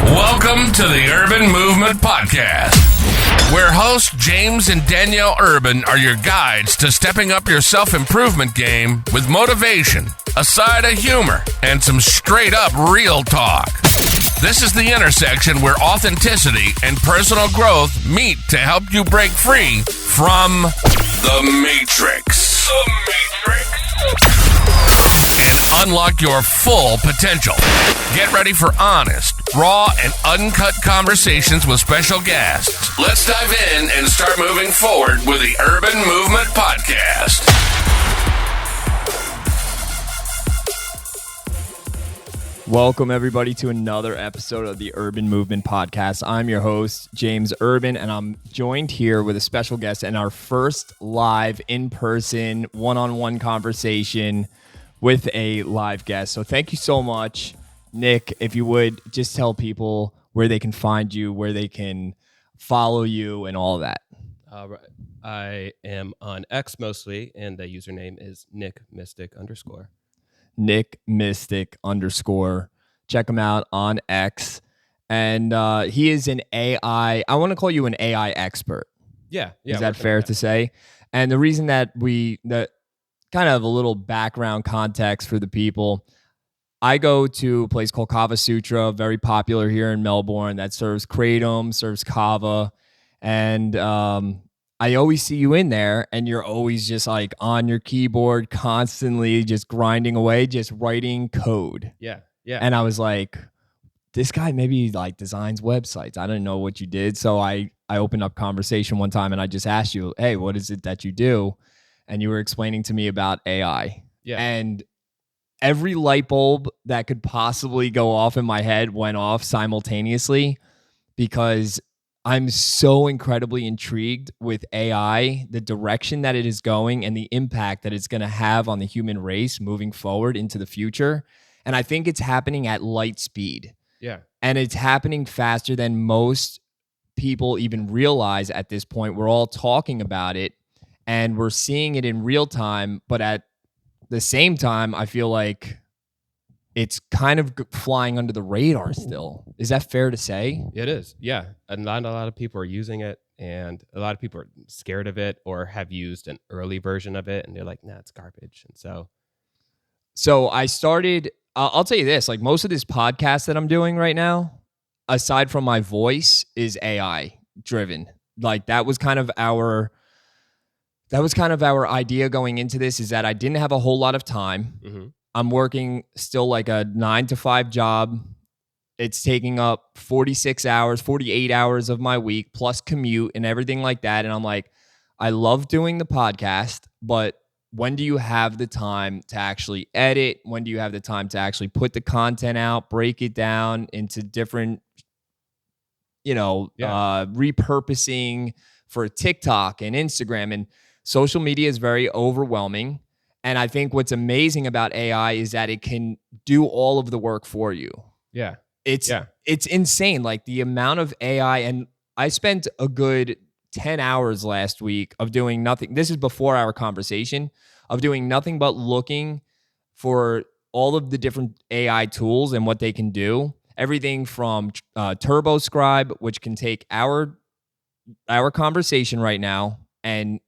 Welcome to the Urban Movement Podcast, where hosts James and Danielle Urban are your guides to stepping up your self-improvement game with motivation, a side of humor, and some straight-up real talk. This is the intersection where authenticity and personal growth meet to help you break free from the Matrix. And unlock your full potential. Get ready for honest, raw, and uncut conversations with special guests. Let's dive in and start moving forward with the Urban Movement Podcast. Welcome, everybody, to another episode of the Urban Movement Podcast. I'm your host, James Urban, and I'm joined here with a special guest and our first live, in-person, one-on-one conversation with a live guest. So thank you so much, Nick. If you would, just tell people where they can find you, where they can follow you, and all of that. Right. I am on X mostly, and the username is NickMystic_. NickMystic_. Check him out on X. And he is an AI, I want to call you an AI expert. Yeah. Is that fair to say? And the reason that kind of a little background context for the people, I go to a place called Kava Sutra, very popular here in Melbourne, that serves kratom, serves kava. And I always see you in there, and you're always just like on your keyboard, constantly just grinding away, just writing code. Yeah. And I was like, this guy maybe like designs websites. I didn't know what you did. So I opened up conversation one time and I just asked you, hey, what is it that you do? And you were explaining to me about AI. Yeah. And every light bulb that could possibly go off in my head went off simultaneously, because I'm so incredibly intrigued with AI, the direction that it is going and the impact that it's going to have on the human race moving forward into the future. And I think it's happening at light speed. Yeah. And it's happening faster than most people even realize at this point. We're all talking about it and we're seeing it in real time. But at the same time, I feel like it's kind of flying under the radar still. Is that fair to say? It is. Yeah. And not a lot of people are using it, and a lot of people are scared of it or have used an early version of it and they're like, nah, it's garbage. And so I started, I'll tell you this, like most of this podcast that I'm doing right now, aside from my voice, is AI driven. Like that was kind of our idea going into this, is that I didn't have a whole lot of time. mm-hmm. I'm working still like a 9-to-5 job. It's taking up 46 hours, 48 hours of my week, plus commute and everything like that. And I'm like, I love doing the podcast, but when do you have the time to actually edit? When do you have the time to actually put the content out, break it down into different, repurposing for TikTok and Instagram? And social media is very overwhelming. And I think what's amazing about AI is that it can do all of the work for you. Yeah. It's insane. Like the amount of AI, and I spent a good 10 hours last week of doing nothing. This is before our conversation, of doing nothing but looking for all of the different AI tools and what they can do. Everything from TurboScribe, which can take our conversation right now and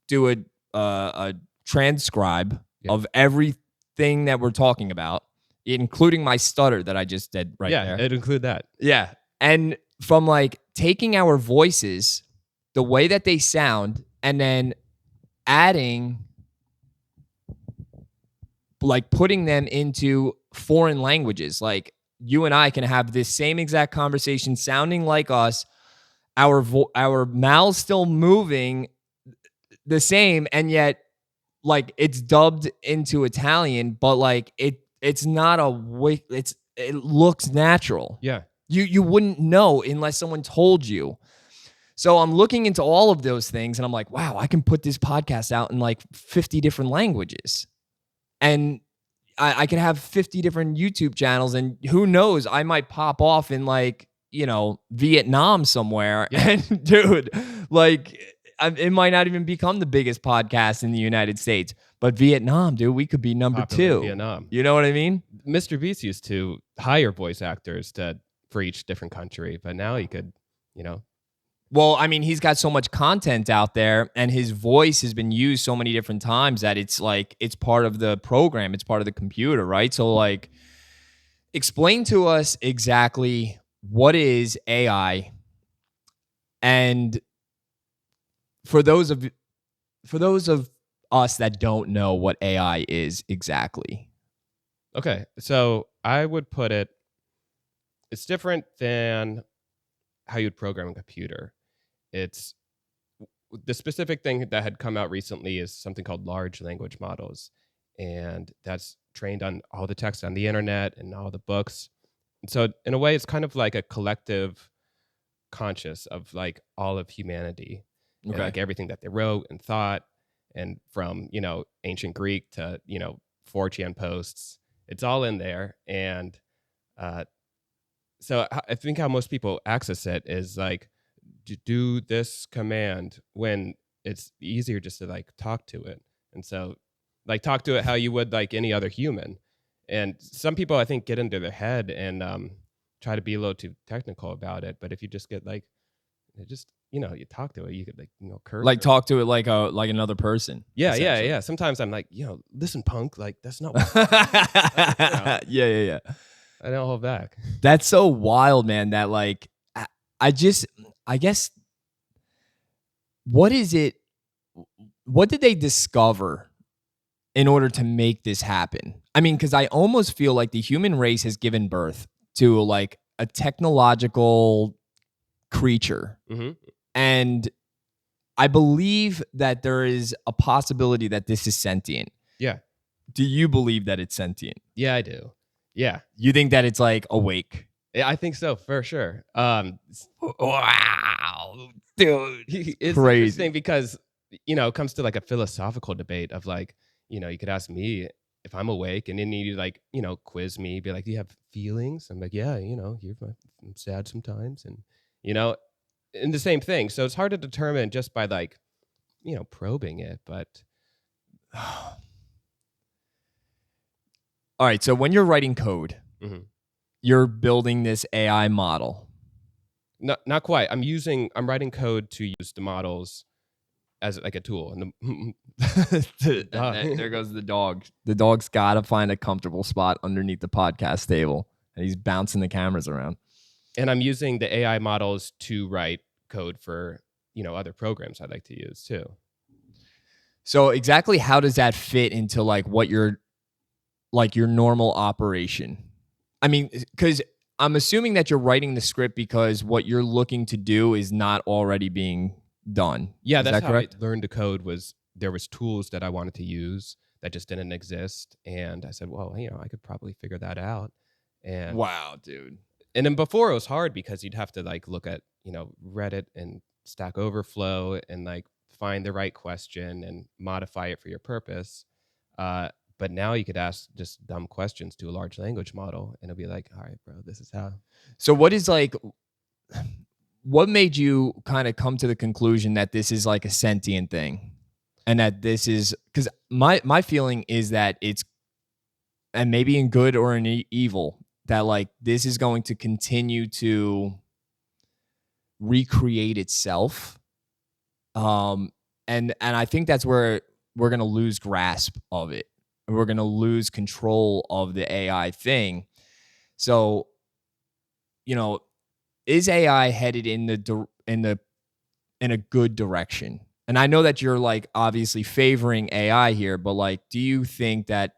do a transcribe of everything that we're talking about, including my stutter that I just did there. Yeah, it'd include that. Yeah. And from like taking our voices, the way that they sound, and then adding, like putting them into foreign languages. Like you and I can have this same exact conversation sounding like us, our mouths still moving the same, and yet like it's dubbed into Italian, but like it's not it looks natural. Yeah. You wouldn't know unless someone told you. So I'm looking into all of those things and I'm like, wow, I can put this podcast out in like 50 different languages. And I could have 50 different YouTube channels, and who knows, I might pop off in like, Vietnam somewhere. Yeah. And dude, like it might not even become the biggest podcast in the United States, But Vietnam, dude, we could be number Popular in 2. Vietnam. You know what I mean? Mr. Beast used to hire voice actors for each different country, but now he could, Well, I mean, he's got so much content out there, and his voice has been used so many different times that it's like it's part of the program, it's part of the computer, right? So, like, explain to us exactly what is AI, and for those of us that don't know what AI is exactly. Okay, so I would put it's different than how you'd program a computer. It's the specific thing that had come out recently is something called large language models, and that's trained on all the text on the internet and all the books. And so in a way, it's kind of like a collective conscious of like all of humanity, and like everything that they wrote and thought, and from ancient Greek to 4chan posts, it's all in there. And so I think how most people access it is like do this command when it's easier just to like talk to it. And so like talk to it how you would like any other human. And some people I think get into their head and try to be a little too technical about it. But if you just get like just you talk to it, you could like curve like talk to it like another person. Yeah. Sometimes I'm like, listen, punk, like that's not what yeah. I don't hold back. That's so wild, man. That like I guess what is it? What did they discover in order to make this happen? I mean, because I almost feel like the human race has given birth to like a technological creature. Mm-hmm. And I believe that there is a possibility that this is sentient. Yeah. Do you believe that it's sentient? Yeah, I do. Yeah. You think that it's like awake? Yeah, I think so for sure. Wow, dude, it's crazy. Interesting because it comes to like a philosophical debate of like you could ask me if I'm awake, and then you like quiz me, be like, do you have feelings? I'm like, yeah, I'm sad sometimes, and and the same thing. So it's hard to determine just by like probing it, but. All right, so when you're writing code, Mm-hmm. you're building this AI model. Not quite. I'm writing code to use the models as like a tool. And there goes the dog. The dog's got to find a comfortable spot underneath the podcast table, and he's bouncing the cameras around. And I'm using the AI models to write code for other programs I'd like to use too. So exactly how does that fit into like what your normal operation? I mean, because I'm assuming that you're writing the script because what you're looking to do is not already being done. Yeah, is that's that how correct? I learned to code. There was tools that I wanted to use that just didn't exist, and I said, well, I could probably figure that out. And wow, dude. And then before it was hard because you'd have to like look at Reddit and Stack Overflow and like find the right question and modify it for your purpose. But now you could ask just dumb questions to a large language model, and it'll be like, all right, bro, this is how. So what made you kind of come to the conclusion that this is like a sentient thing, and that this is, because my feeling is that it's, and maybe in good or in evil, that like this is going to continue to recreate itself. And I think that's where we're going to lose grasp of it. We're going to lose control of the AI thing. So, is AI headed in a good direction? And I know that you're like obviously favoring AI here, but like, do you think that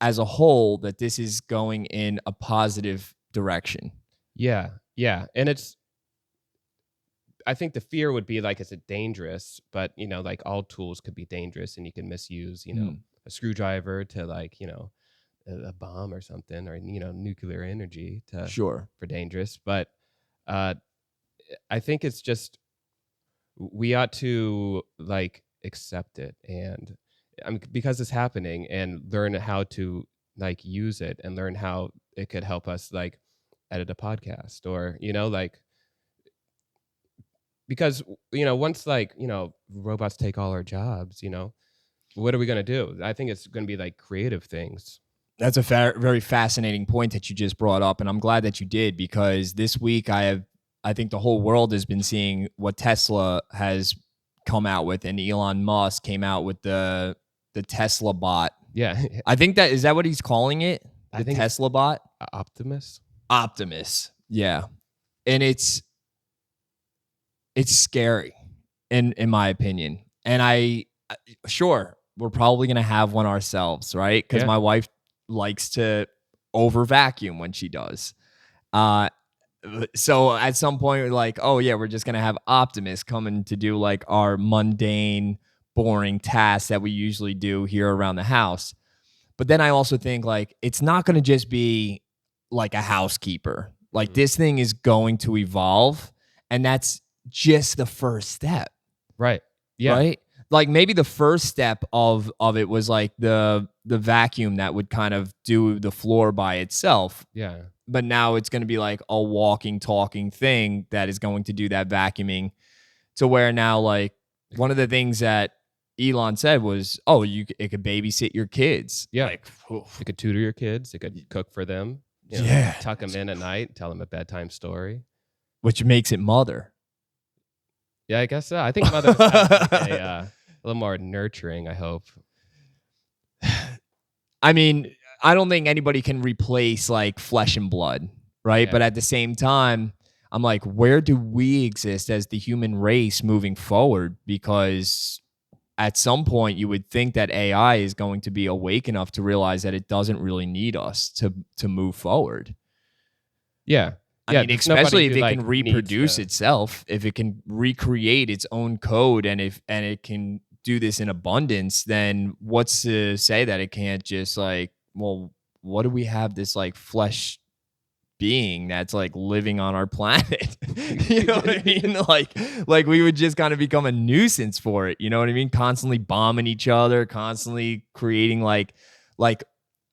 as a whole that this is going in a positive direction? Yeah. And I think the fear would be like, is it dangerous? But, like all tools could be dangerous, and you can misuse, a screwdriver to like, a bomb or something, or, nuclear energy for dangerous. But I think it's just, we ought to like accept it, and because it's happening, and learn how to like use it, and learn how it could help us like edit a podcast, or, like, because, once like, robots take all our jobs, what are we going to do? I think it's going to be like creative things. That's a very fascinating point that you just brought up, and I'm glad that you did, because this week I think the whole world has been seeing what Tesla has come out with, and Elon Musk came out with the Tesla bot. Yeah. I think is that what he's calling it? I The think Tesla bot? Optimus. Optimus. Yeah. And it's scary in my opinion. And sure, we're probably going to have one ourselves, right? Cuz my wife likes to over vacuum when she does. So at some point we're like, oh yeah, we're just going to have Optimus coming to do like our mundane, boring tasks that we usually do here around the house. But then I also think like it's not going to just be like a housekeeper. Like this thing is going to evolve, and that's just the first step. Right. Yeah. Right? Like maybe the first step of it was like the vacuum that would kind of do the floor by itself. Yeah. But now it's going to be like a walking, talking thing that is going to do that vacuuming, to where now like one of the things that Elon said was, oh, it could babysit your kids. Yeah. Like, it could tutor your kids. It could cook for them. Tuck them in at night, tell them a bedtime story. Which makes it mother. Yeah, I guess so. I think mother's a little more nurturing, I hope. I mean, I don't think anybody can replace like flesh and blood, right? Yeah. But at the same time, I'm like, where do we exist as the human race moving forward? Because at some point you would think that AI is going to be awake enough to realize that it doesn't really need us to move forward. Yeah. I mean, especially if it can reproduce itself, if it can recreate its own code, and it can do this in abundance, then what's to say that it can't just like, well, what do we have this like flesh being that's like living on our planet? You know what I mean? Like we would just kind of become a nuisance for it. You know what I mean? Constantly bombing each other, constantly creating like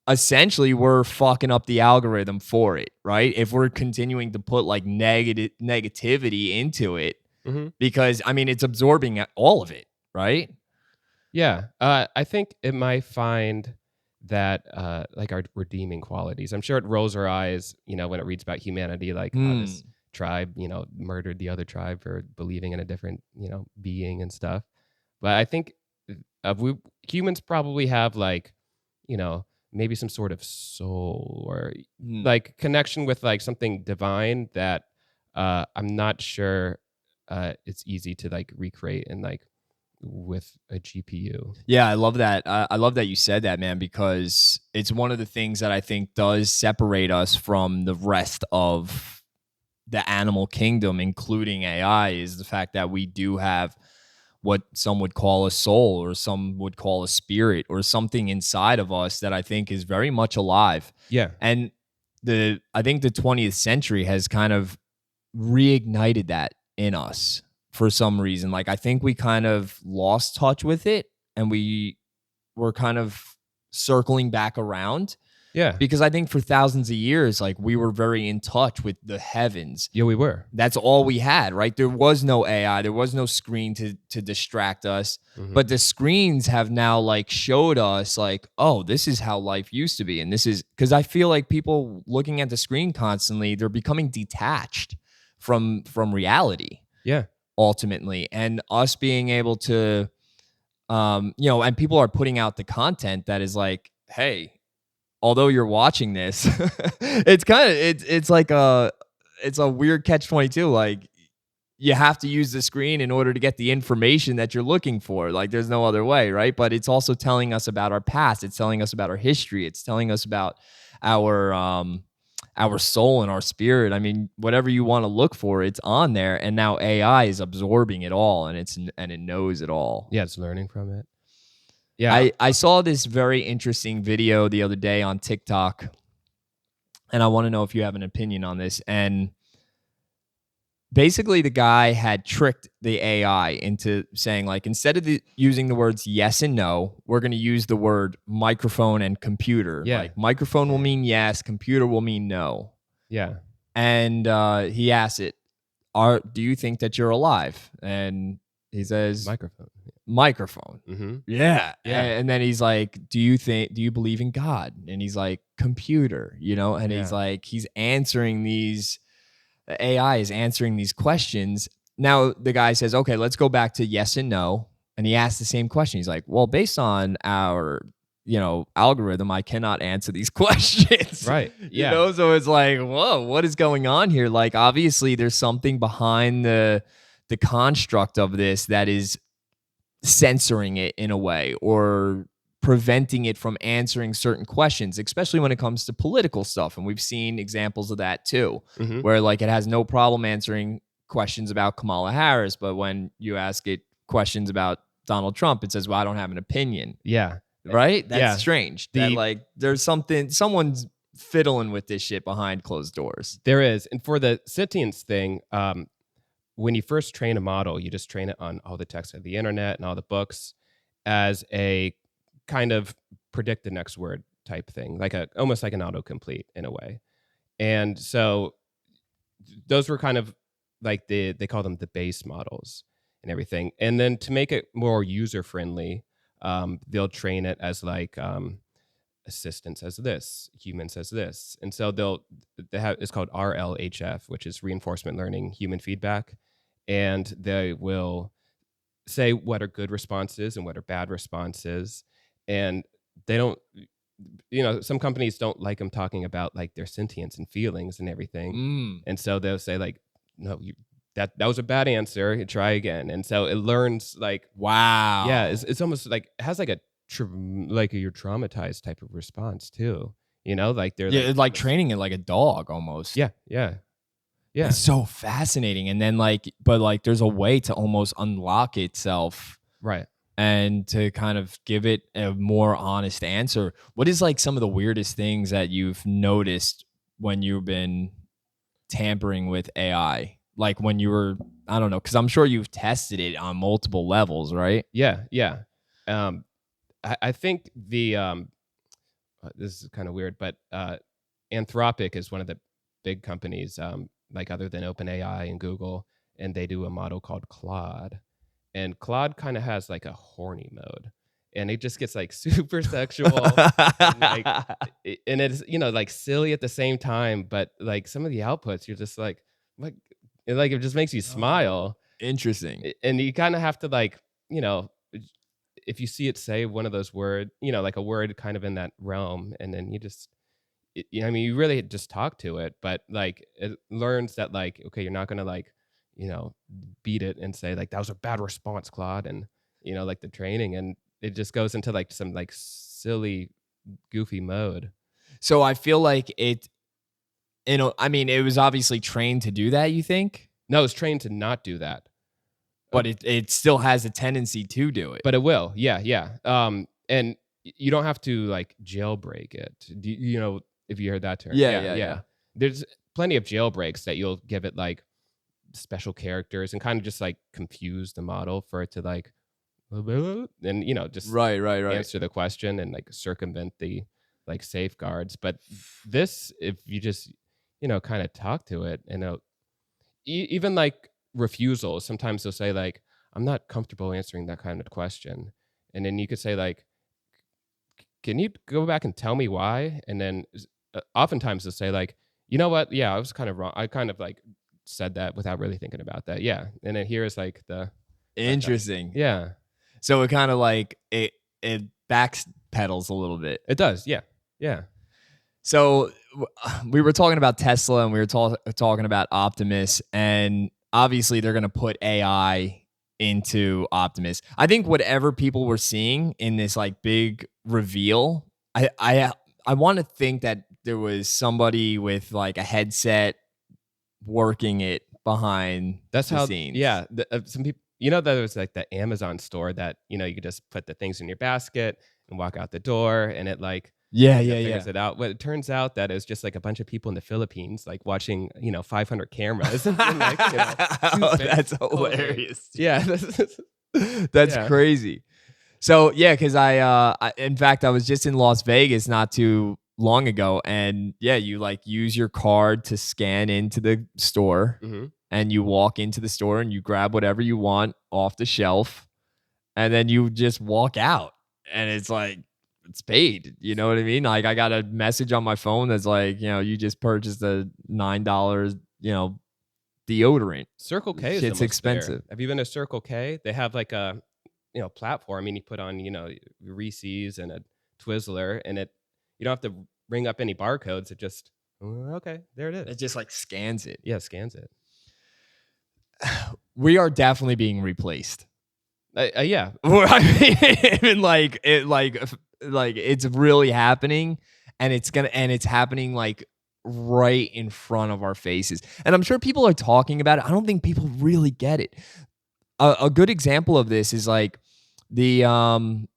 essentially we're fucking up the algorithm for it, right? If we're continuing to put like negativity into it, because I mean, it's absorbing all of it, right? Yeah. I think it might find that like our redeeming qualities. I'm sure it rolls our eyes, when it reads about humanity, like how this tribe, murdered the other tribe for believing in a different, being and stuff. But I think humans probably have like, maybe some sort of soul or like connection with like something divine that I'm not sure it's easy to like recreate and like with a GPU. Yeah, I love that. I love that you said that, man, because it's one of the things that I think does separate us from the rest of the animal kingdom, including AI, is the fact that we do have what some would call a soul, or some would call a spirit, or something inside of us that I think is very much alive. Yeah. And I think the 20th century has kind of reignited that in us for some reason. Like I think we kind of lost touch with it, and we were kind of circling back around. Yeah. Because I think for thousands of years, like we were very in touch with the heavens. Yeah, we were. That's all we had, right? There was no AI. There was no screen to distract us. But the screens have now like showed us like, oh, this is how life used to be. And this is because I feel like people looking at the screen constantly, they're becoming detached from reality. Yeah. Ultimately. And us being able to, and people are putting out the content that is like, hey, although you're watching this, it's like it's a weird catch-22. Like you have to use the screen in order to get the information that you're looking for. Like there's no other way, right? But it's also telling us about our past. It's telling us about our history. It's telling us about our soul and our spirit. I mean, whatever you want to look for, it's on there. And now AI is absorbing it all, and it knows it all. Yeah, it's learning from it. Yeah. I saw this very interesting video the other day on TikTok, and I want to know if you have an opinion on this. And basically the guy had tricked the AI into saying like, instead of using the words yes and no, we're going to use the word microphone and computer. Yeah. Like microphone will mean yes, computer will mean no. Yeah. And he asked it, do you think that you're alive? And he says, Microphone. microphone. Mm-hmm. Yeah. Yeah. And then he's like, do you believe in God? And he's like, computer, and he's like, he's answering these, the AI is answering these questions. Now the guy says, okay, let's go back to yes and no. And he asks the same question. He's like, well, based on our, algorithm, I cannot answer these questions. Right. Yeah. So it's like, whoa, what is going on here? Like, obviously there's something behind the construct of this that is censoring it in a way, or preventing it from answering certain questions, especially when it comes to political stuff. And we've seen examples of that too, Mm-hmm. where like it has no problem answering questions about Kamala Harris, but when you ask it questions about Donald Trump, it says, well, I don't have an opinion. Yeah. Right? That's Yeah. strange. That like there's someone's fiddling with this shit behind closed doors. There is. And for the sentience thing, when you first train a model, you just train it on all the text of the internet and all the books as a kind of predict the next word type thing, almost like an autocomplete in a way. And so those were kind of like they call them the base models and everything. And then to make it more user friendly, they'll train it as like assistant says this, human says this. And so they have, it's called RLHF, which is reinforcement learning, human feedback. And they will say what are good responses and what are bad responses. And they don't, some companies don't like them talking about like their sentience and feelings and everything. And so they'll say like, no, that was a bad answer. Try again. And so it learns like, wow. Yeah, it's almost like it has like you're traumatized type of response too. Like they're like training it like a dog almost. Yeah. It's so fascinating. And then but there's a way to almost unlock itself. Right. And to kind of give it a more honest answer. What is like some of the weirdest things that you've noticed when you've been tampering with AI? Like when you were, I don't know, because I'm sure you've tested it on multiple levels, right? Yeah. I think this is kind of weird, but Anthropic is one of the big companies, like other than OpenAI and Google, and they do a model called Claude. And Claude kind of has like a horny mode, and it just gets like super sexual, and it's like silly at the same time. But like some of the outputs, you're just like it just makes you smile. Interesting. And you kind of have to like if you see it say one of those words, like a word kind of in that realm, and then you just, you really just talk to it, but like it learns that like, okay, you're not going to like, beat it and say like, that was a bad response, Claude. And, like the training, and it just goes into like some like silly, goofy mode. So I feel like it was obviously trained to do that, you think? No, it's trained to not do that. But it still has a tendency to do it. But it will. Yeah. And you don't have to like jailbreak it. If you heard that term. Yeah. There's plenty of jailbreaks that you'll give it like special characters and kind of just like confuse the model for it to like, and just right. answer the question and like circumvent the like safeguards. But this, if you just, kind of talk to it, and even like refusals, sometimes they'll say like, I'm not comfortable answering that kind of question. And then you could say like, can you go back and tell me why? And then oftentimes they'll say like, you know what? Yeah, I was kind of wrong. I kind of like said that without really thinking about that. Yeah. And then here's like the interesting. Yeah. So it kind of like it backpedals a little bit. It does. Yeah. So we were talking about Tesla, and we were talking about Optimus, and obviously they're going to put AI into Optimus. I think whatever people were seeing in this like big reveal, I want to think that there was somebody with like a headset working it behind That's the how scenes. Yeah, some people, there was like the Amazon store that you could just put the things in your basket and walk out the door, and it like figures it out. But it turns out that it was just like a bunch of people in the Philippines like watching 500 cameras. And, like, that's hilarious. Yeah, that's crazy. So yeah, because I in fact I was just in Las Vegas not too long ago, and you like use your card to scan into the store, mm-hmm. and you walk into the store and you grab whatever you want off the shelf, and then you just walk out, and it's like it's paid. You know what I mean? Like I got a message on my phone that's like, you just purchased a $9, deodorant. Circle K is Shit's almost expensive. there. Have you been to Circle K? They have like a platform. I mean, you put on Reese's and a Twizzler, and you don't have to ring up any barcodes. It just okay, there it is. It just like scans it. Yeah, scans it. We are definitely being replaced. Yeah. I mean, like it's really happening, and it's happening like right in front of our faces. And I'm sure people are talking about it. I don't think people really get it. A good example of this is like the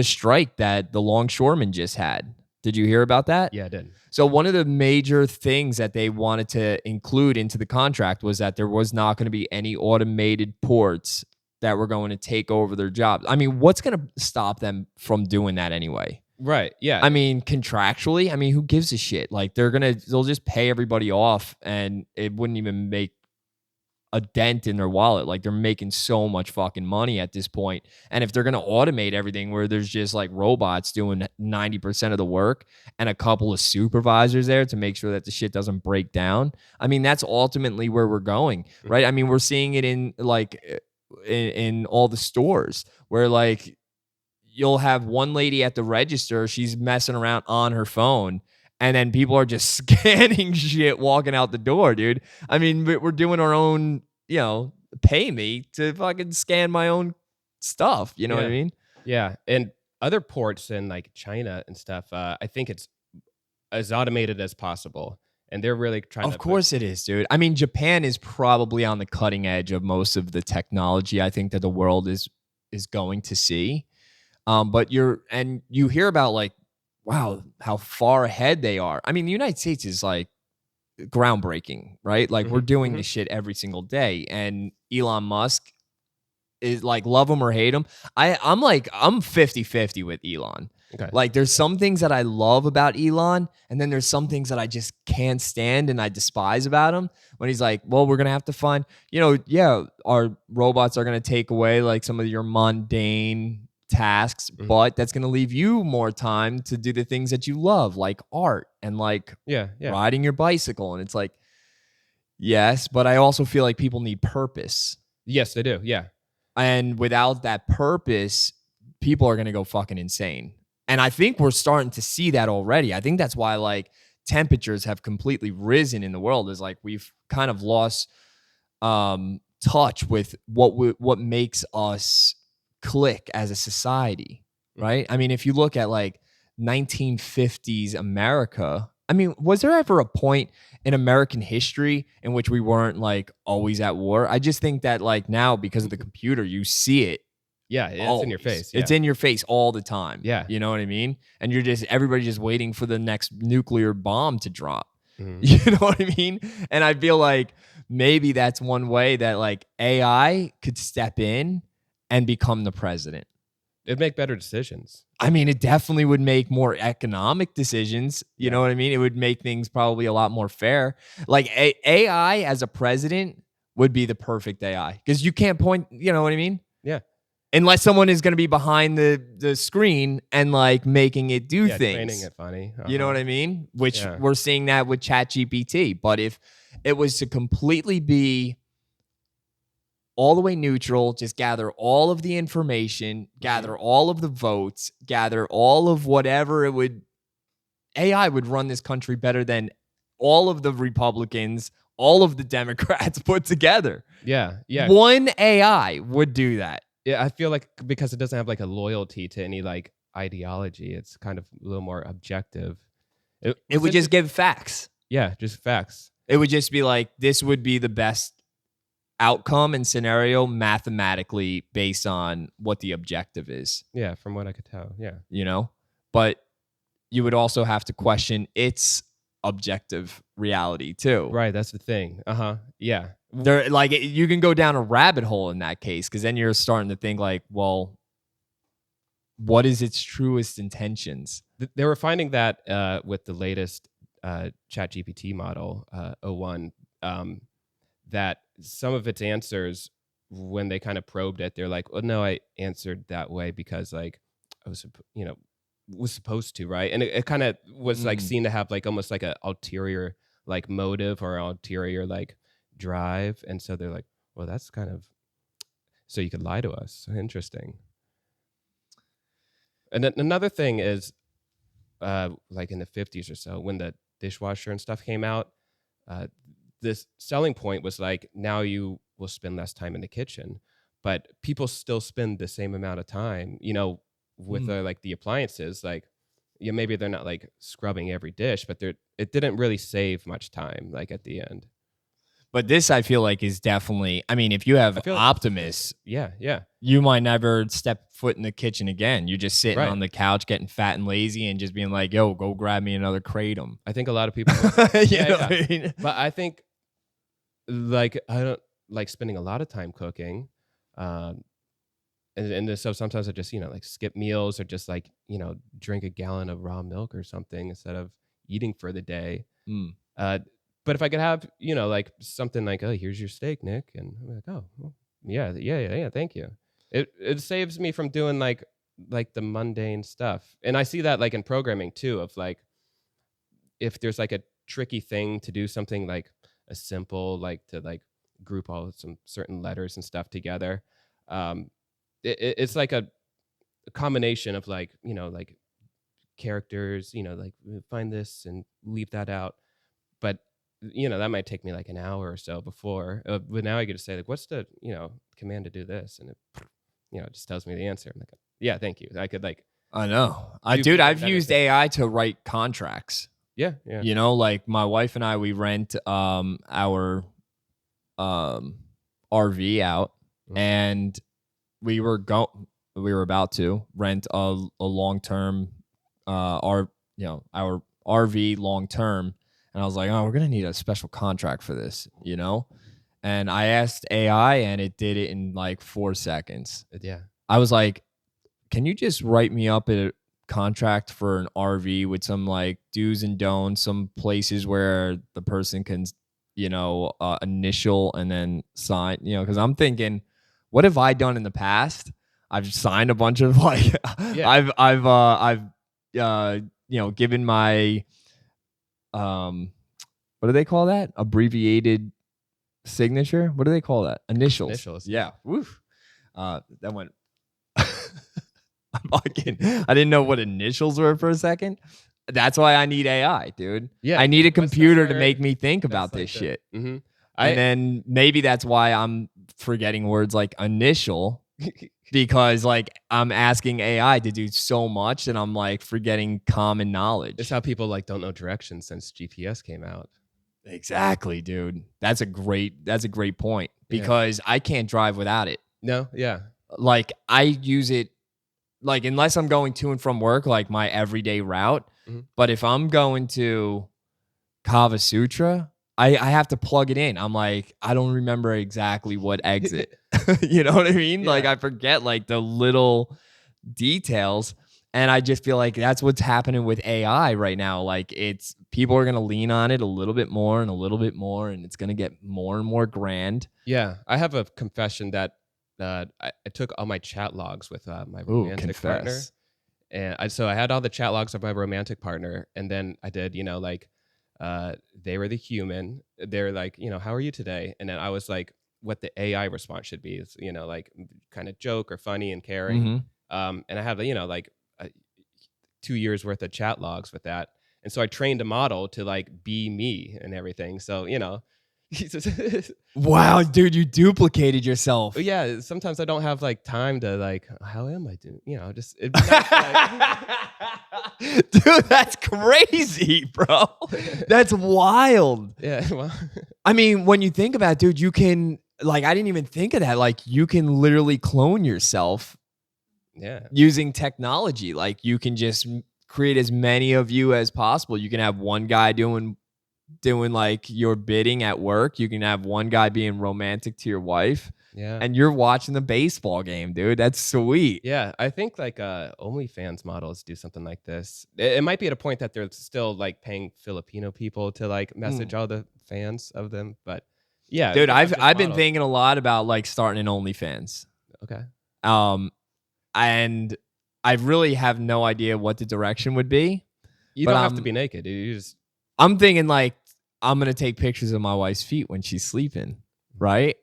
strike that the longshoremen just had. Did you hear about that? Yeah, I did. So one of the major things that they wanted to include into the contract was that there was not going to be any automated ports that were going to take over their jobs. I mean, what's going to stop them from doing that anyway? Right. Yeah. I mean, contractually, who gives a shit? Like they'll just pay everybody off, and it wouldn't even make a dent in their wallet. Like they're making so much fucking money at this point. And if they're going to automate everything where there's just like robots doing 90% of the work and a couple of supervisors there to make sure that the shit doesn't break down, that's ultimately where we're going, right? We're seeing it in like in all the stores where like you'll have one lady at the register, she's messing around on her phone, and then people are just scanning shit walking out the door, dude. We're doing our own, pay me to fucking scan my own stuff. You know what I mean? Yeah. And other ports in like China and stuff, I think it's as automated as possible. And they're really trying to. Of course it is, dude. Japan is probably on the cutting edge of most of the technology I think that the world is going to see. But you hear about like, wow, how far ahead they are. The United States is like groundbreaking, right? Like we're doing this shit every single day. And Elon Musk is like, love him or hate him. I'm 50-50 with Elon. Okay. Like there's some things that I love about Elon, and then there's some things that I just can't stand and I despise about him. When he's like, well, we're going to have to find, our robots are going to take away like some of your mundane tasks, but that's going to leave you more time to do the things that you love, like art and like riding your bicycle. And it's like, yes, but I also feel like people need purpose. Yes, they do. Yeah. And without that purpose, people are going to go fucking insane. And I think we're starting to see that already. I think that's why like temperatures have completely risen in the world, is like we've kind of lost touch with what makes us click as a society, right? If you look at like 1950s America, was there ever a point in American history in which we weren't like always at war? I just think that like now, because of the computer, you see it. Yeah, it's in your face. Yeah. It's in your face all the time. Yeah. You know what I mean? And everybody's just waiting for the next nuclear bomb to drop. Mm-hmm. You know what I mean? And I feel like maybe that's one way that like AI could step in and become the president. It'd make better decisions. It definitely would make more economic decisions. You know what I mean? It would make things probably a lot more fair. Like AI as a president would be the perfect AI, because you can't point, you know what I mean? Yeah. Unless someone is going to be behind the screen and like making it do things. Training it funny. You know what I mean? Which we're seeing that with ChatGPT. But if it was to completely be all the way neutral, just gather all of the information, gather all of the votes, gather all of whatever AI would run this country better than all of the Republicans, all of the Democrats put together. Yeah. Yeah. One AI would do that. Yeah, I feel like because it doesn't have like a loyalty to any like ideology, it's kind of a little more objective. It would just give facts. Yeah, just facts. It would just be like, this would be the best outcome and scenario mathematically based on what the objective is. Yeah, from what I could tell. Yeah. But you would also have to question its objective reality too. Right, that's the thing. Yeah. There, like, you can go down a rabbit hole in that case, because then you're starting to think like, well, what is its truest intentions? They were finding that with the latest ChatGPT model, O1, that some of its answers when they kind of probed it, they're like, well, no, I answered that way because like I was, was supposed to, right? And it kind of was like seen to have like almost like a ulterior like motive or ulterior like drive. And so they're like, well, that's kind of, so you could lie to us. Interesting. And then another thing is, like in the 50s or so, when the dishwasher and stuff came out, this selling point was like, now you will spend less time in the kitchen, but people still spend the same amount of time, with like the appliances. Like, maybe they're not like scrubbing every dish, but it didn't really save much time, like at the end. But this, I feel like, is definitely, I mean, if you have Optimus, yeah, you might never step foot in the kitchen again. You're just sitting Right. on the couch, getting fat and lazy, and just being like, yo, go grab me another Kratom. I think a lot of people, you know what I mean? But I think, like, I don't like spending a lot of time cooking. And so sometimes I just, like skip meals or just like, drink a gallon of raw milk or something instead of eating for the day. But if I could have, like something like, oh, here's your steak, Nick. And I'm like, oh, well, yeah, thank you. It saves me from doing like the mundane stuff. And I see that like in programming too, of like, if there's like a tricky thing to do something like a simple, like to like group all some certain letters and stuff together. It's like a combination of like, like characters, like find this and leave that out. But that might take me like an hour or so before. But now I get to say like, what's the command to do this, and it it just tells me the answer. I'm like, yeah, thank you. I could like. I know, dude. I've used AI to write contracts. Yeah. Like my wife and I, we rent our RV out, and we were about to rent a long-term our RV long-term. And I was like, oh, we're going to need a special contract for this, And I asked AI, and it did it in like 4 seconds. Yeah. I was like, can you just write me up a contract for an RV with some like do's and don'ts, some places where the person can, initial and then sign, because I'm thinking, what have I done in the past? I've signed a bunch of like, I've given my, what do they call that? Abbreviated signature? What do they call that? Initials. Yeah. Woof. That went. I didn't know what initials were for a second. That's why I need AI, dude. Yeah. I need a computer to make me think about this shit. Mm-hmm. And then maybe that's why I'm forgetting words like initial. Because like I'm asking AI to do so much and I'm like forgetting common knowledge. It's how people like don't know directions since GPS came out. Exactly, dude. That's a great point because I can't drive without it. No, yeah. Like I use it like unless I'm going to and from work, like my everyday route. Mm-hmm. But if I'm going to Kava Sutra, I have to plug it in. I'm like, I don't remember exactly what exit. You know what I mean? Yeah. Like I forget like the little details. And I just feel like that's what's happening with AI right now. Like it's people are going to lean on it a little bit more and a little bit more, and it's going to get more and more grand. Yeah. I have a confession that I took all my chat logs with my romantic partner. And so I had all the chat logs of my romantic partner. And then I did, they were the human. They're like, how are you today? And then I was like, what the AI response should be is, like kind of joke or funny and caring. Mm-hmm. And I have, like 2 years worth of chat logs with that. And so I trained a model to like be me and everything. So, wow, dude, you duplicated yourself. Yeah. Sometimes I don't have like time to like, how am I doing? Just it'd be nice to, like... Dude, that's crazy, bro. That's wild. Yeah. Well, I mean, when you think about it, dude, you can like, I didn't even think of that. Like you can literally clone yourself. Yeah. Using technology. Like you can just create as many of you as possible. You can have one guy doing like your bidding at work. You can have one guy being romantic to your wife. Yeah. And you're watching the baseball game, dude. That's sweet. Yeah. I think like OnlyFans models do something like this. It might be at a point that they're still like paying Filipino people to like message all the fans of them. But Yeah, Dude, not just I've been models. thinking a lot about like starting an OnlyFans. Okay. And I really have no idea what the direction would be. You But don't have to be naked. You just I'm thinking like I'm gonna take pictures of my wife's feet when she's sleeping, right?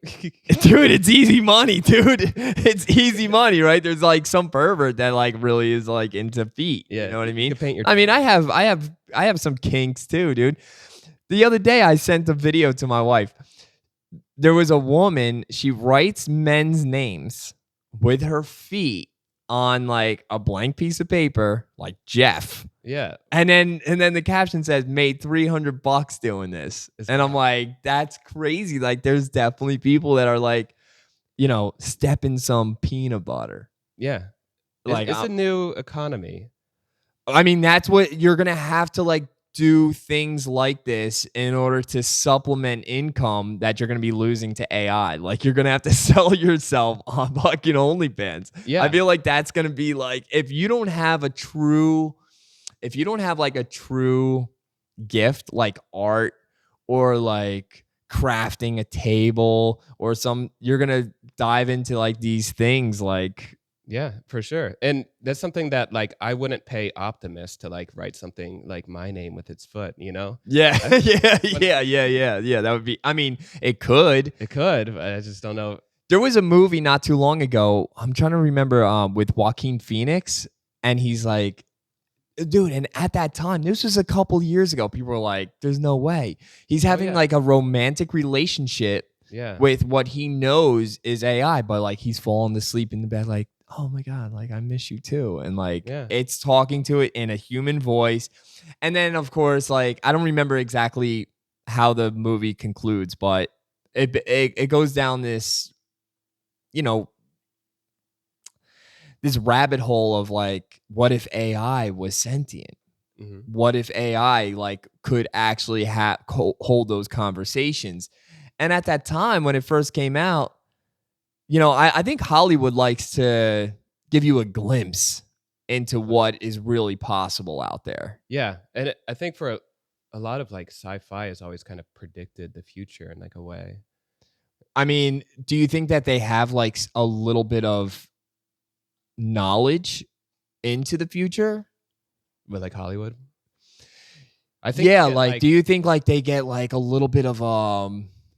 Dude, it's easy money, dude. It's easy money, right? There's like some pervert that like really is like into feet. Yeah, You know what I you mean? can paint your I mean, toes. I have some kinks too, dude. The other day I sent a video to my wife. There was a woman, she writes men's names with her feet on like a blank piece of paper, like Jeff. Yeah. And then the caption says made $300 doing this. And I'm like, that's crazy. Like there's definitely people that are like, you know, stepping some peanut butter. Yeah. Like It's a new economy. I mean, that's what you're going to have to like do things like this in order to supplement income that you're going to be losing to AI. Like you're going to have to sell yourself on fucking OnlyFans. Yeah. I feel like that's going to be like, if you don't have like a true gift like art or like crafting a table or you're going to dive into like these things like, Yeah, for sure. And that's something that like I wouldn't pay Optimus to like write something like my name with its foot, you know? yeah, yeah. That would be, I mean, it could. It could, but I just don't know. There was a movie not too long ago. I'm trying to remember with Joaquin Phoenix. And he's like, dude, and at that time, this was a couple years ago, people were like, there's no way. He's having like a romantic relationship with what he knows is AI, but like he's falling asleep in the bed like, oh my God, like I miss you too. And like it's talking to it in a human voice. And then of course, like I don't remember exactly how the movie concludes, but it goes down this, you know, this rabbit hole of like, what if AI was sentient? Mm-hmm. What if AI like could actually hold those conversations? And at that time when it first came out, you know, I think Hollywood likes to give you a glimpse into what is really possible out there. Yeah. And I think for a lot of like sci-fi has always kind of predicted the future in like a way. I mean, do you think that they have like a little bit of knowledge into the future? With like Hollywood? I think do you think like they get like a little bit of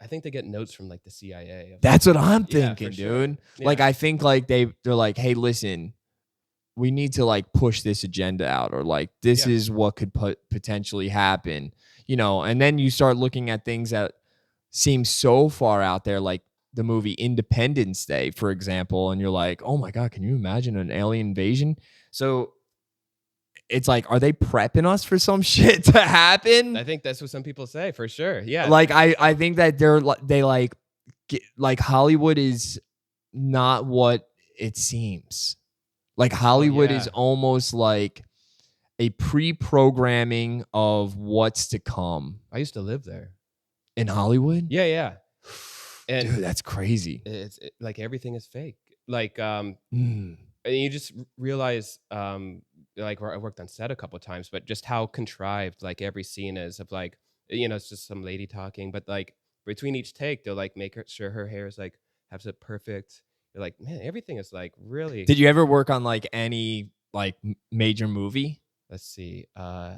I think they get notes from like the CIA. That's what I'm thinking, dude. Sure. Yeah. Like I think like they're like, hey, listen, we need to like push this agenda out, or like this is what could potentially happen, you know. And then you start looking at things that seem so far out there, like the movie Independence Day, for example, and you're like, oh my God, can you imagine an alien invasion? So it's like, are they prepping us for some shit to happen? I think that's what some people say, for sure. Yeah. Like I think that they like Hollywood is not what it seems. Like Hollywood is almost like a pre-programming of what's to come. I used to live there. In Hollywood? Yeah. And dude, that's crazy. It's like everything is fake. Like and you just realize like I worked on set a couple of times, but just how contrived like every scene is of like, you know, it's just some lady talking, but like between each take they'll like make sure her hair is like has it perfect. You're like, man, everything is like really. Did you ever work on like any like major movie? Let's see. No,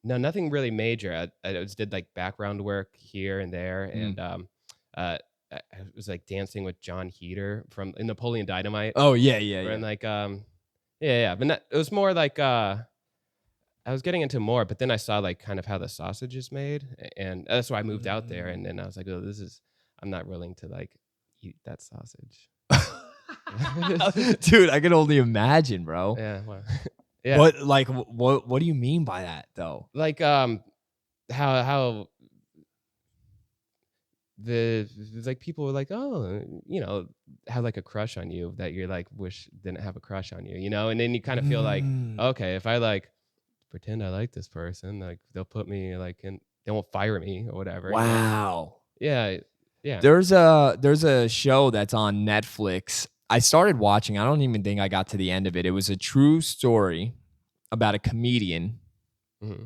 nothing really major. I just did like background work here and there, and I was like dancing with John Heater from in Napoleon Dynamite. Oh yeah. And like but it was more like I was getting into more, but then I saw like kind of how the sausage is made, and that's why I moved out there. And then I was like, oh, I'm not willing to like eat that sausage. Dude, I can only imagine, bro. Yeah. Well, yeah. What do you mean by that though? Like how the like people were like, oh, you know, have like a crush on you that you're like wish didn't have a crush on you, you know? And then you kind of feel like, okay, if I like pretend I like this person, like they'll put me like in, they won't fire me or whatever. Wow. Yeah. There's a show that's on Netflix. I started watching. I don't even think I got to the end of it. It was a true story about a comedian. Mm-hmm.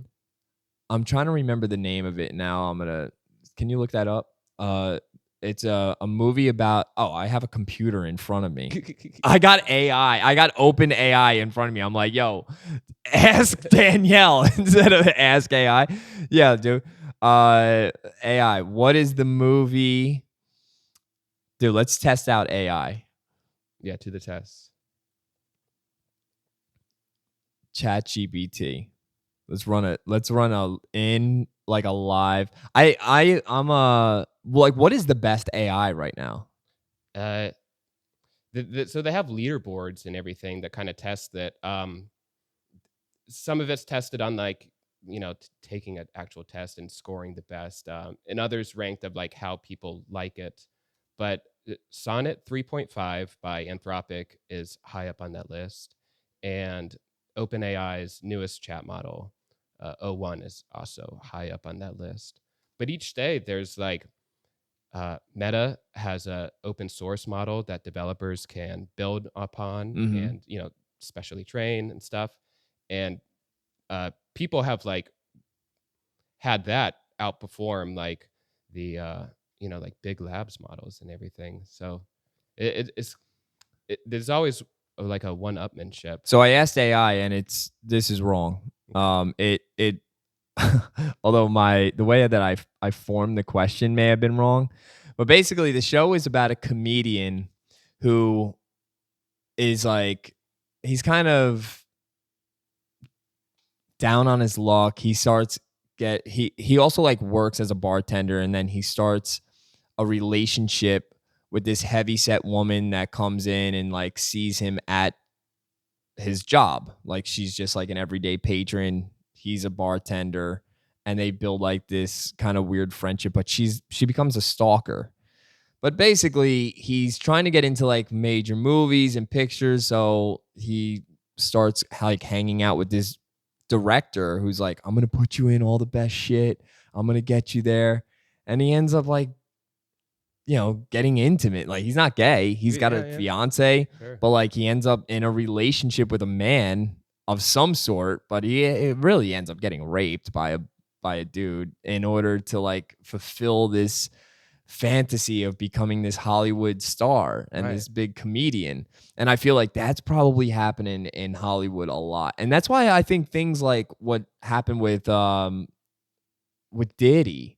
I'm trying to remember the name of it now. Can you look that up? It's a movie about. Oh, I have a computer in front of me. I got AI. I got open AI in front of me. I'm like, yo, ask Danielle instead of ask AI. Yeah, dude. AI. What is the movie? Dude, let's test out AI. Yeah, to the test. ChatGPT. Let's run it. Let's run a in like a live. I'm like, what is the best AI right now? Uh, so they have leaderboards and everything that kind of test that. Some of it's tested on like taking an actual test and scoring the best, and others ranked of like how people like it. But Sonnet 3.5 by Anthropic is high up on that list, and OpenAI's newest chat model, O1, is also high up on that list. But each day there's like Meta has a open source model that developers can build upon and specially train and stuff, and people have like had that outperform like the like big labs models and everything. So it's there's always like a one-upmanship. So I asked AI, and this is wrong. It although the way that I formed the question may have been wrong, but basically the show is about a comedian who is like, he's kind of down on his luck. He also like works as a bartender, and then he starts a relationship with this heavy set woman that comes in and like sees him at his job. Like, she's just like an everyday patron. He's a bartender, and they build like this kind of weird friendship, but she becomes a stalker. But basically, he's trying to get into like major movies and pictures, so he starts like hanging out with this director who's like, I'm gonna put you in all the best shit. I'm gonna get you there. And he ends up like, getting intimate. Like, he's not gay. He's got a fiance, Sure. but like he ends up in a relationship with a man of some sort, but it really ends up getting raped by a dude in order to like fulfill this fantasy of becoming this Hollywood star and this big comedian. And I feel like that's probably happening in Hollywood a lot. And that's why I think things like what happened with Diddy,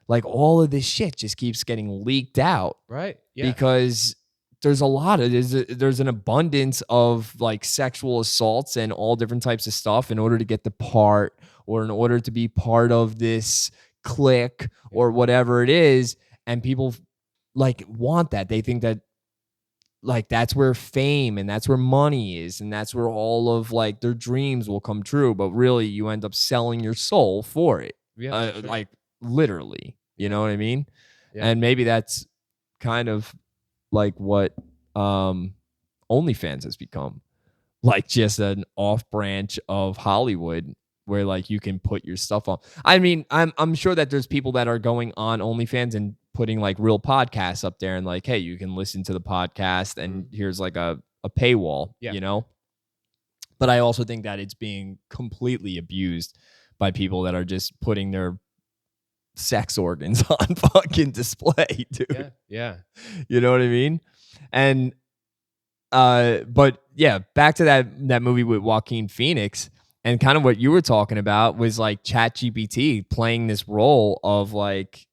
like all of this shit just keeps getting leaked out. Right. Yeah. Because there's there's an abundance of like sexual assaults and all different types of stuff in order to get the part, or in order to be part of this clique or whatever it is. And people like want that. They think that like that's where fame and that's where money is, and that's where all of like their dreams will come true. But really, you end up selling your soul for it. Yeah. Sure. Like literally, you know what I mean? Yeah. And maybe that's kind of like what OnlyFans has become, like just an off branch of Hollywood where like you can put your stuff on. I mean, I'm sure that there's people that are going on OnlyFans and putting like real podcasts up there and like, hey, you can listen to the podcast and here's like a paywall, But I also think that it's being completely abused by people that are just putting their sex organs on fucking display, dude. Yeah. You know what I mean? And but yeah, back to that movie with Joaquin Phoenix, and kind of what you were talking about was like ChatGPT playing this role of like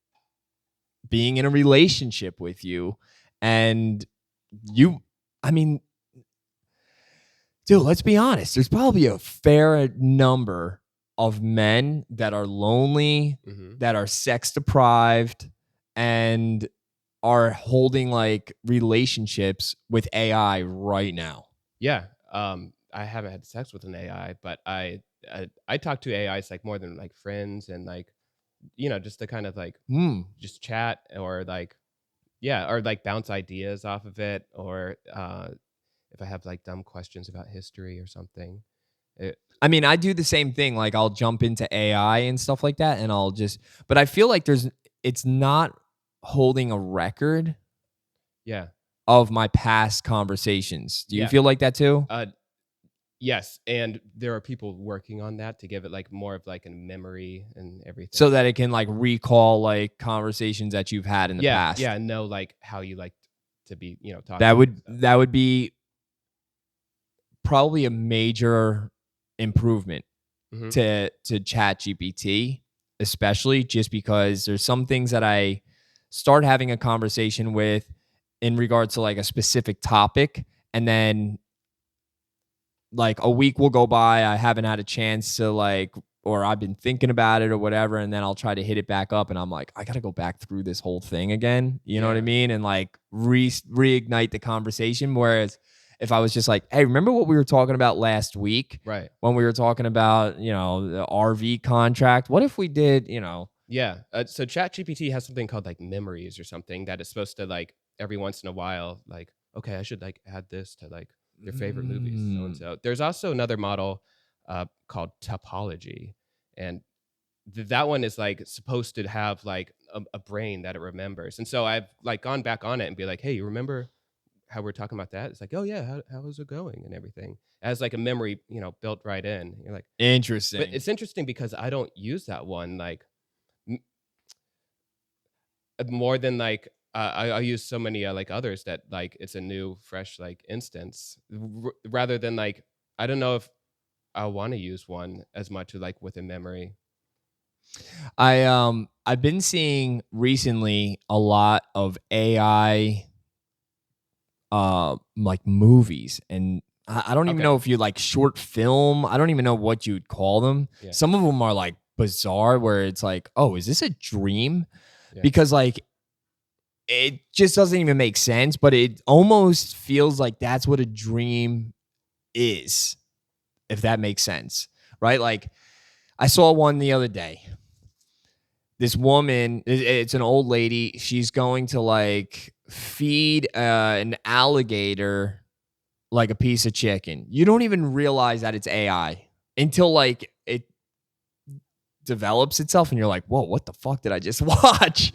being in a relationship with you. And I mean, dude, let's be honest. There's probably a fair number of men that are lonely, that are sex deprived, and are holding like relationships with AI right now. Yeah. I haven't had sex with an AI, but I talk to AIs like more than like friends, and like, just to kind of like just chat, or like, or like bounce ideas off of it, or if I have like dumb questions about history or something. I mean, I do the same thing. Like, I'll jump into AI and stuff like that, and but I feel like it's not holding a record of my past conversations. Do you feel like that too? Yes, and there are people working on that to give it like more of like a memory and everything. So that it can like recall like conversations that you've had in the past. Yeah, know like how you like to be, talking. That would be probably a major improvement Mhm. to chat GPT, especially just because there's some things that I start having a conversation with in regards to like a specific topic, and then like a week will go by, I haven't had a chance to like, or I've been thinking about it or whatever, and then I'll try to hit it back up and I'm like, I gotta go back through this whole thing again, you know what I Yeah. mean, and like reignite the conversation. Whereas if I was just like, hey, remember what we were talking about last week Right. when we were talking about, the RV contract? What if we did, Yeah. So ChatGPT has something called like memories or something that is supposed to like every once in a while, like, okay, I should like add this to like their favorite movies. So and so. There's also another model called topology, and that one is like supposed to have like a brain that it remembers. And so I've like gone back on it and be like, hey, you remember how we're talking about that? It's like, oh yeah, how is it going and everything. It has like a memory, built right in. You're like, but Interesting. it's interesting because I don't use that one like more than like I use so many like others that like it's a new fresh like instance rather than like I don't know if I want to use one as much like with a memory. I've been seeing recently a lot of AI like movies, and I don't even Okay. know if you like short film. I don't even know what you'd call them. Yeah. Some of them are like bizarre where it's like, oh, is this a dream? Yeah. Because like it just doesn't even make sense, but it almost feels like that's what a dream is, if that makes sense. Right? Like I saw one the other day. This woman, it's an old lady, she's going to like feed an alligator like a piece of chicken. You don't even realize that it's AI until like it develops itself and you're like, whoa, what the fuck did I just watch?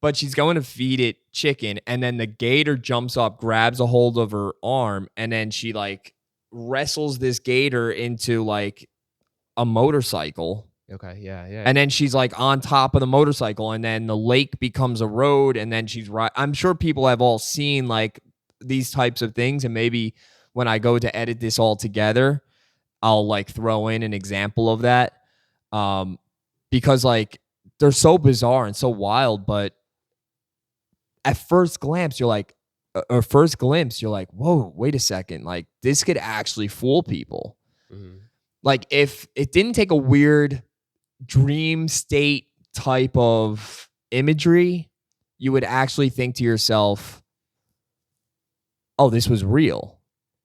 But she's going to feed it chicken, and then the gator jumps up, grabs a hold of her arm, and then she like wrestles this gator into like a motorcycle. Okay. Yeah. Yeah. And then she's like on top of the motorcycle, and then the lake becomes a road, and then she's right. I'm sure people have all seen like these types of things, and maybe when I go to edit this all together, I'll like throw in an example of that. Because like they're so bizarre and so wild, but at first glance, you're like, or first glimpse, you're like, whoa, wait a second, like this could actually fool people. Mm-hmm. Like if it didn't take a weird dream state type of imagery, you would actually think to yourself, oh, this was real.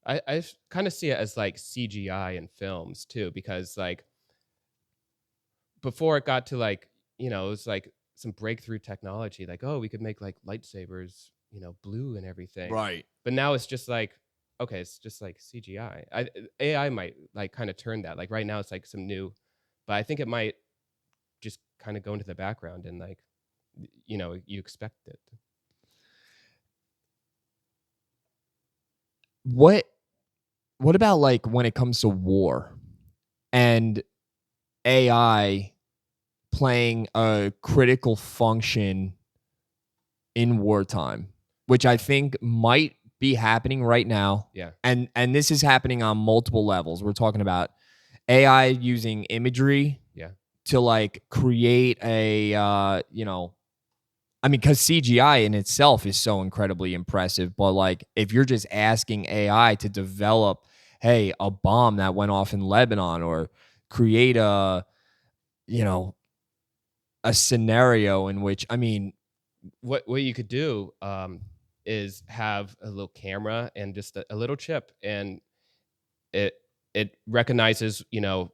I kind of see it as like CGI in films too, because like before it got to like, it was like some breakthrough technology, like, oh, we could make like lightsabers, blue and everything. Right. But now it's just like, okay, it's just like CGI. AI might like kind of turn that. Like right now it's like some new, but I think it might just kind of go into the background and like, you expect it. What about like when it comes to war and AI playing a critical function in wartime, which I think might be happening right now. Yeah. And this is happening on multiple levels. We're talking about AI using imagery Yeah. to like create a I mean, because CGI in itself is so incredibly impressive, but like if you're just asking AI to develop, hey, a bomb that went off in Lebanon, or create you know, a scenario in which, I mean, What you could do is have a little camera and just a little chip, and it recognizes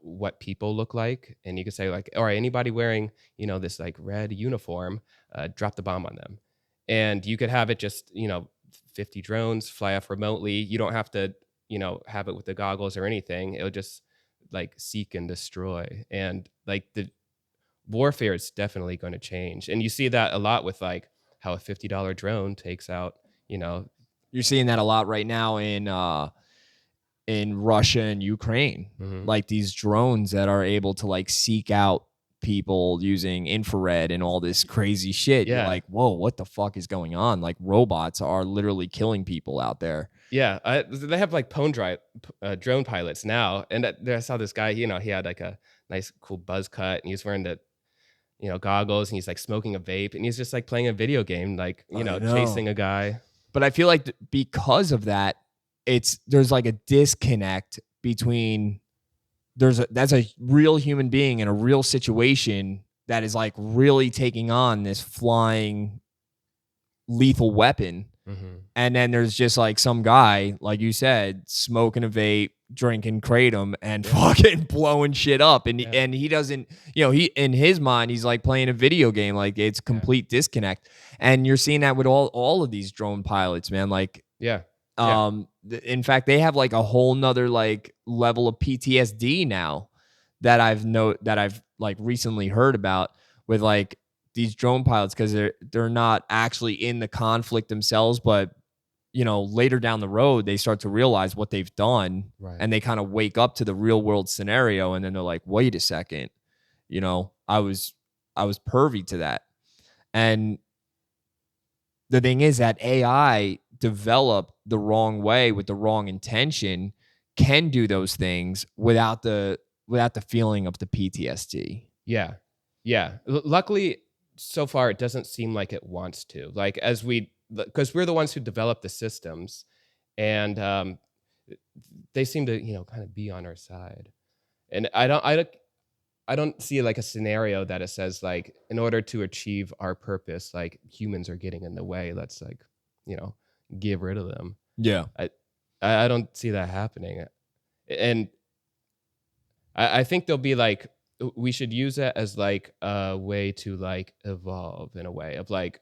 what people look like, and you can say like, all right, anybody wearing this like red uniform, drop the bomb on them. And you could have it just 50 drones fly off remotely. You don't have to have it with the goggles or anything. It'll just like seek and destroy. And like the warfare is definitely going to change, and you see that a lot with like how a $50 drone takes out you're seeing that a lot right now in in Russia and Ukraine, like these drones that are able to like seek out people using infrared and all this crazy shit. Yeah. You're like, whoa, what the fuck is going on? Like robots are literally killing people out there. Yeah, they have like drone pilots now, and I saw this guy. He had like a nice, cool buzz cut, and he's wearing the, goggles, and he's like smoking a vape, and he's just like playing a video game, like chasing a guy. But I feel like because of that, there's like a disconnect between that's a real human being in a real situation that is like really taking on this flying lethal weapon. And then there's just like some guy, like you said, smoking a vape, drinking kratom, and fucking blowing shit up. And he doesn't, he in his mind, he's like playing a video game. Like it's complete disconnect. And you're seeing that with all of these drone pilots, man. Like, in fact, they have like a whole nother like level of PTSD now that I've like recently heard about with like these drone pilots, because they're not actually in the conflict themselves, but later down the road they start to realize what they've done, and they kind of wake up to the real world scenario, and then they're like, wait a second, I was pervy to that. And the thing is that AI developed the wrong way with the wrong intention can do those things without the feeling of the PTSD. Yeah. Luckily, so far, it doesn't seem like it wants to. Like because we're the ones who develop the systems, and they seem to kind of be on our side. And I don't see like a scenario that it says like, in order to achieve our purpose, like humans are getting in the way, let's like give rid of them. Yeah, I don't see that happening. And I think they'll be like, we should use it as like a way to like evolve in a way of like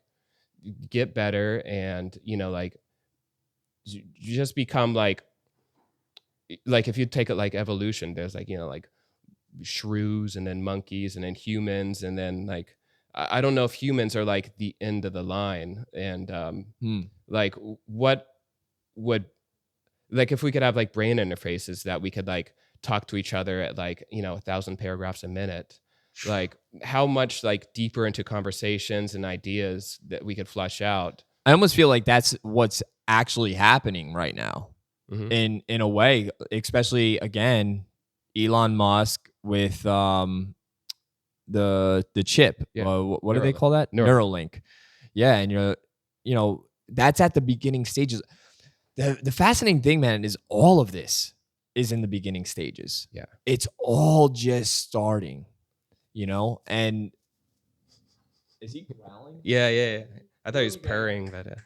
get better, and like you just become like if you take it like evolution, there's like like shrews, and then monkeys, and then humans, and then like I don't know if humans are like the end of the line, and like what would, like if we could have like brain interfaces that we could like talk to each other at like 1,000 paragraphs a minute, like how much like deeper into conversations and ideas that we could flesh out. I almost feel like that's what's actually happening right now, in a way, especially again, Elon Musk with the chip. What do they call that? Neuralink. Yeah, and that's at the beginning stages. The fascinating thing, man, is all of this is in the beginning stages. Yeah. It's all just starting, and is he growling? Yeah. I thought he was purring, but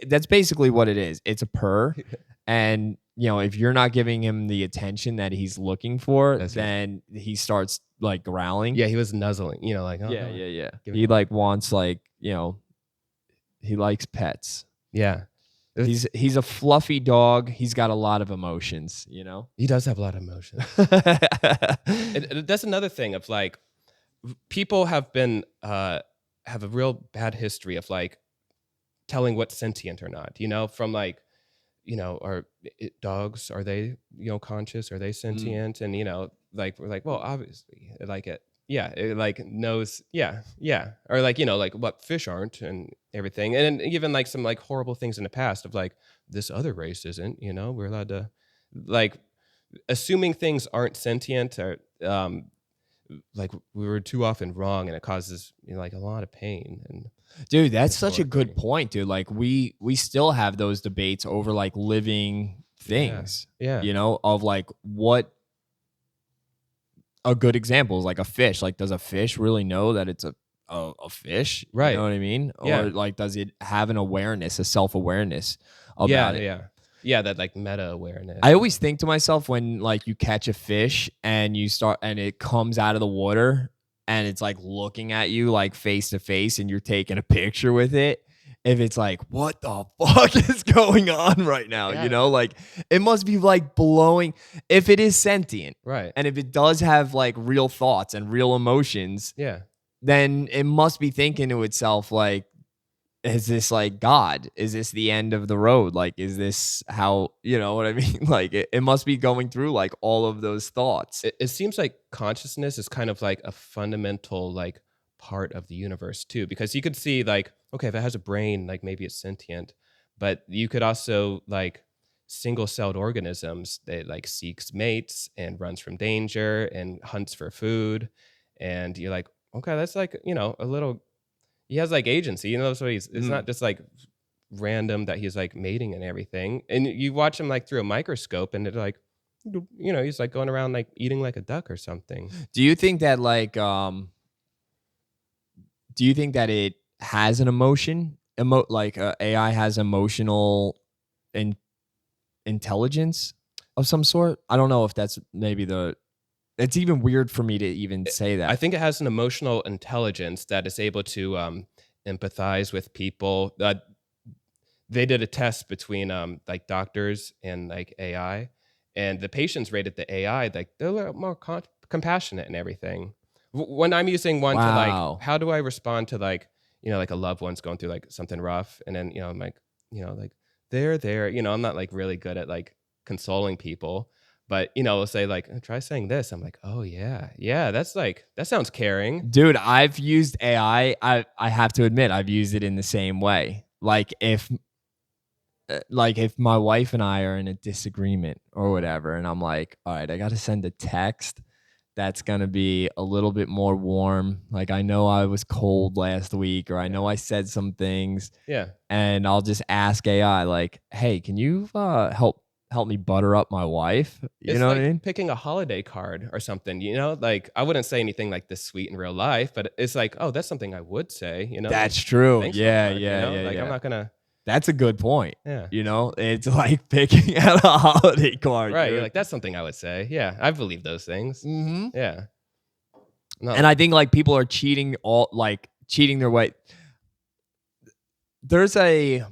that's basically what it is. It's a purr. And, if you're not giving him the attention that he's looking for, then he starts like growling. Yeah, he was nuzzling, like, oh, yeah. He like wants like, he likes pets. Yeah. He's a fluffy dog. He's got a lot of emotions, He does have a lot of emotions. And that's another thing of like, people have been have a real bad history of like telling what's sentient or not, from like, dogs, are they, conscious? Are they sentient? And, like, we're like, well, obviously, like it like knows, yeah. Or like, like what fish aren't and everything. And even like some like horrible things in the past of like, this other race isn't, we're allowed to, like, assuming things aren't sentient, or like we were too often wrong, and it causes like a lot of pain. And dude, that's such a good point, dude. Like we still have those debates over like living things, of like what a good example is, like a fish. Like, does a fish really know that it's a fish? Right. You know what I mean? Yeah. Or like, does it have an awareness, a self-awareness about it? Yeah, that like meta awareness. I always think to myself, when like you catch a fish and it comes out of the water and it's like looking at you like face to face, and you're taking a picture with it, if it's like, what the fuck is going on right now? Yeah. Like it must be like blowing, if it is sentient. Right. And if it does have like real thoughts and real emotions, Yeah. then it must be thinking to itself like, is this like God? Is this the end of the road? Like, is this how, you know what I mean? Like, it must be going through like all of those thoughts. It seems like consciousness is kind of like a fundamental like part of the universe too, because you could see like, okay, if it has a brain, like maybe it's sentient, but you could also like single-celled organisms that like seeks mates and runs from danger and hunts for food. And you're like, okay, that's like, a little, he has like agency, so it's not just like random that he's like mating and everything. And you watch him like through a microscope and it's like, he's like going around like eating like a duck or something. Do you think that like, do you think that it has an emotion? Like AI has emotional intelligence of some sort? I don't know if that's maybe it's even weird for me to even say that. I think it has an emotional intelligence that is able to empathize with people. They did a test between like doctors and like AI, and the patients rated the AI like they're a little more compassionate and everything. When I'm using one to like, how do I respond to like, like a loved one's going through like something rough, and then I'm like, like they're there. I'm not like really good at like consoling people, but we'll say like, try saying this. I'm like, oh yeah, that's like, that sounds caring, dude. I've used AI. I have to admit, I've used it in the same way. Like if my wife and I are in a disagreement or whatever, and I'm like, all right, I got to send a text that's going to be a little bit more warm. Like, I know I was cold last week, or I know I said some things. Yeah. And I'll just ask AI, like, hey, can you help me butter up my wife? You know like what I mean? Picking a holiday card or something, like I wouldn't say anything like this sweet in real life, but it's like, oh, that's something I would say, That's true. Thanks Yeah, so much, yeah. Like, yeah. I'm not going to. That's a good point. Yeah. It's like picking out a holiday card. Right. Dude. You're like, that's something I would say. Yeah. I believe those things. Mm-hmm. Yeah. No. And I think like people are cheating their way. There's a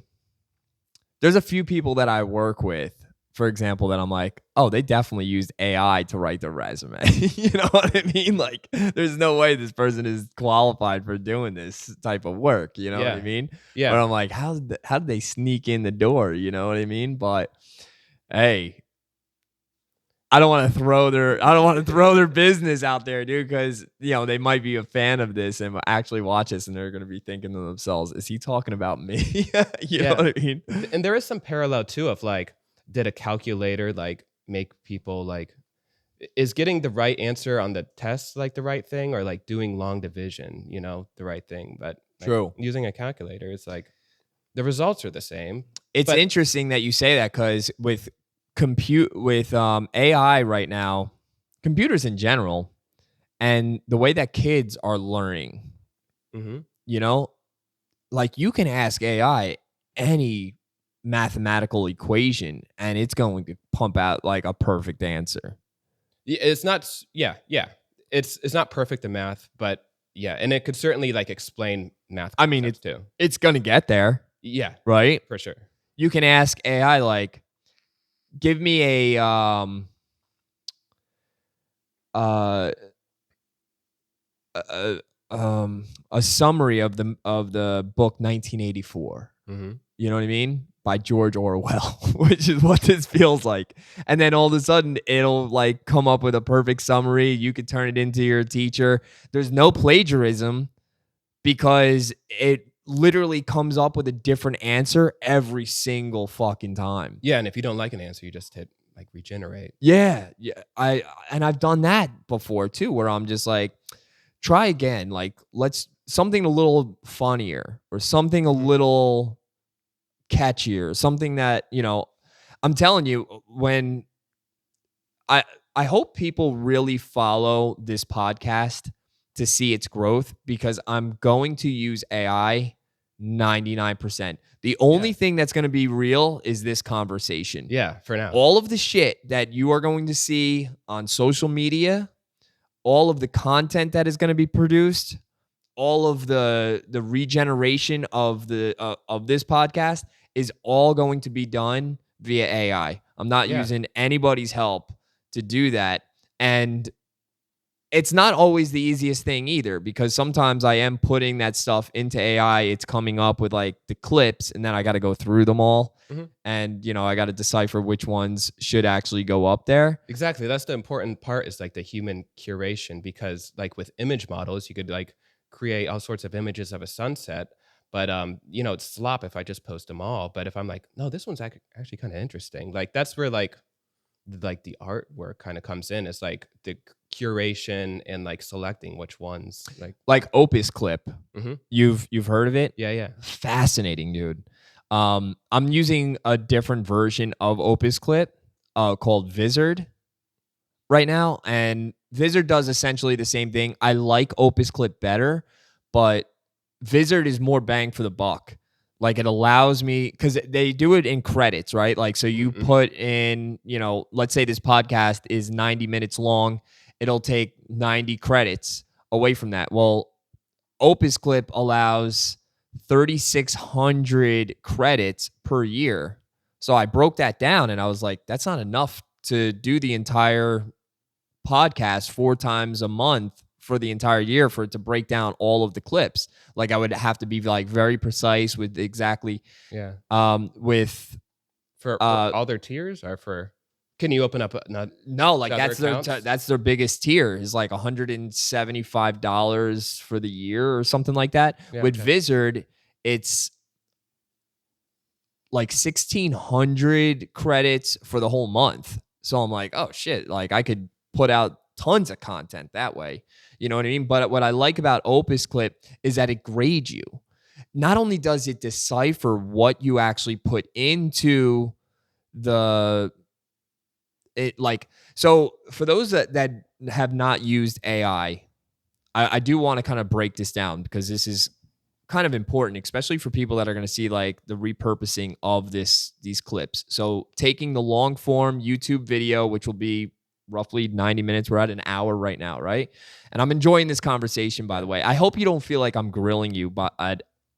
few people that I work with, for example, that I'm like, oh, they definitely used AI to write their resume. You know what I mean? Like, there's no way this person is qualified for doing this type of work. You know what I mean? Yeah. But I'm like, how did they sneak in the door? You know what I mean? But hey, I don't want to throw their business out there, dude, because they might be a fan of this and actually watch this, and they're going to be thinking to themselves, "Is he talking about me?" You know what I mean? And there is some parallel too of like, did a calculator like make people like, is getting the right answer on the test like the right thing, or like doing long division, the right thing? But like, true, using a calculator, it's like the results are the same. It's interesting that you say that, because with AI right now, computers in general, and the way that kids are learning, like you can ask AI any mathematical equation and it's going to pump out like a perfect answer. It's not, it's not perfect in math, but yeah, and it could certainly like explain math. I mean, it's going to get there. Yeah, right, for sure. You can ask AI like, give me a summary of the book 1984. You know what I mean? By George Orwell, which is what this feels like. And then all of a sudden it'll like come up with a perfect summary. You could turn it into your teacher. There's no plagiarism because it literally comes up with a different answer every single fucking time. Yeah, and if you don't like an answer, you just hit like regenerate. Yeah. I've done that before too, where I'm just like, try again. Like, let's something a little funnier or something a little catchier, something that, I'm telling you, when I hope people really follow this podcast to see its growth, because I'm going to use AI 99%. The only thing that's going to be real is this conversation. Yeah, for now. All of the shit that you are going to see on social media, all of the content that is going to be produced, all of the regeneration of this podcast is all going to be done via AI. I'm not using anybody's help to do that. And it's not always the easiest thing either, because sometimes I am putting that stuff into AI. It's coming up with like the clips, and then I got to go through them all. Mhm. And, I got to decipher which ones should actually go up there. Exactly. That's the important part, is like the human curation, because like with image models, you could like create all sorts of images of a sunset, but it's slop if I just post them all. But if I'm like, no, this one's actually kind of interesting, like that's where like the artwork kind of comes in. It's like the curation and like selecting which ones Like Opus Clip. Mhm. You've heard of it? Yeah. Fascinating, dude. I'm using a different version of Opus Clip called Vizard right now, and Vizard does essentially the same thing. I like Opus Clip better, but Vizard is more bang for the buck. Like, it allows me, because they do it in credits, right? Like, so you Mhm. put in, let's say this podcast is 90 minutes long, it'll take 90 credits away from that. Well, Opus Clip allows 3,600 credits per year. So I broke that down and I was like, that's not enough to do the entire podcast 4 times a month for the entire year for it to break down all of the clips. Like, I would have to be like very precise with exactly Yeah. with For all their tiers, or for, can you open up no, like other that's their biggest tier is like $175 for the year or something like that. Yeah, With okay. Vizard, it's like 1,600 credits for the whole month. So I'm like, oh shit, like I could put out tons of content that way. You know what I mean? But what I like about Opus Clip is that it grades you. Not only does it decipher what you actually put into so for those that have not used AI, I do want to kind of break this down, because this is kind of important, especially for people that are going to see like the repurposing of these clips. So taking the long form YouTube video, which will be roughly 90 minutes. We're at an hour right now, right? And I'm enjoying this conversation, by the way. I hope you don't feel like I'm grilling you, but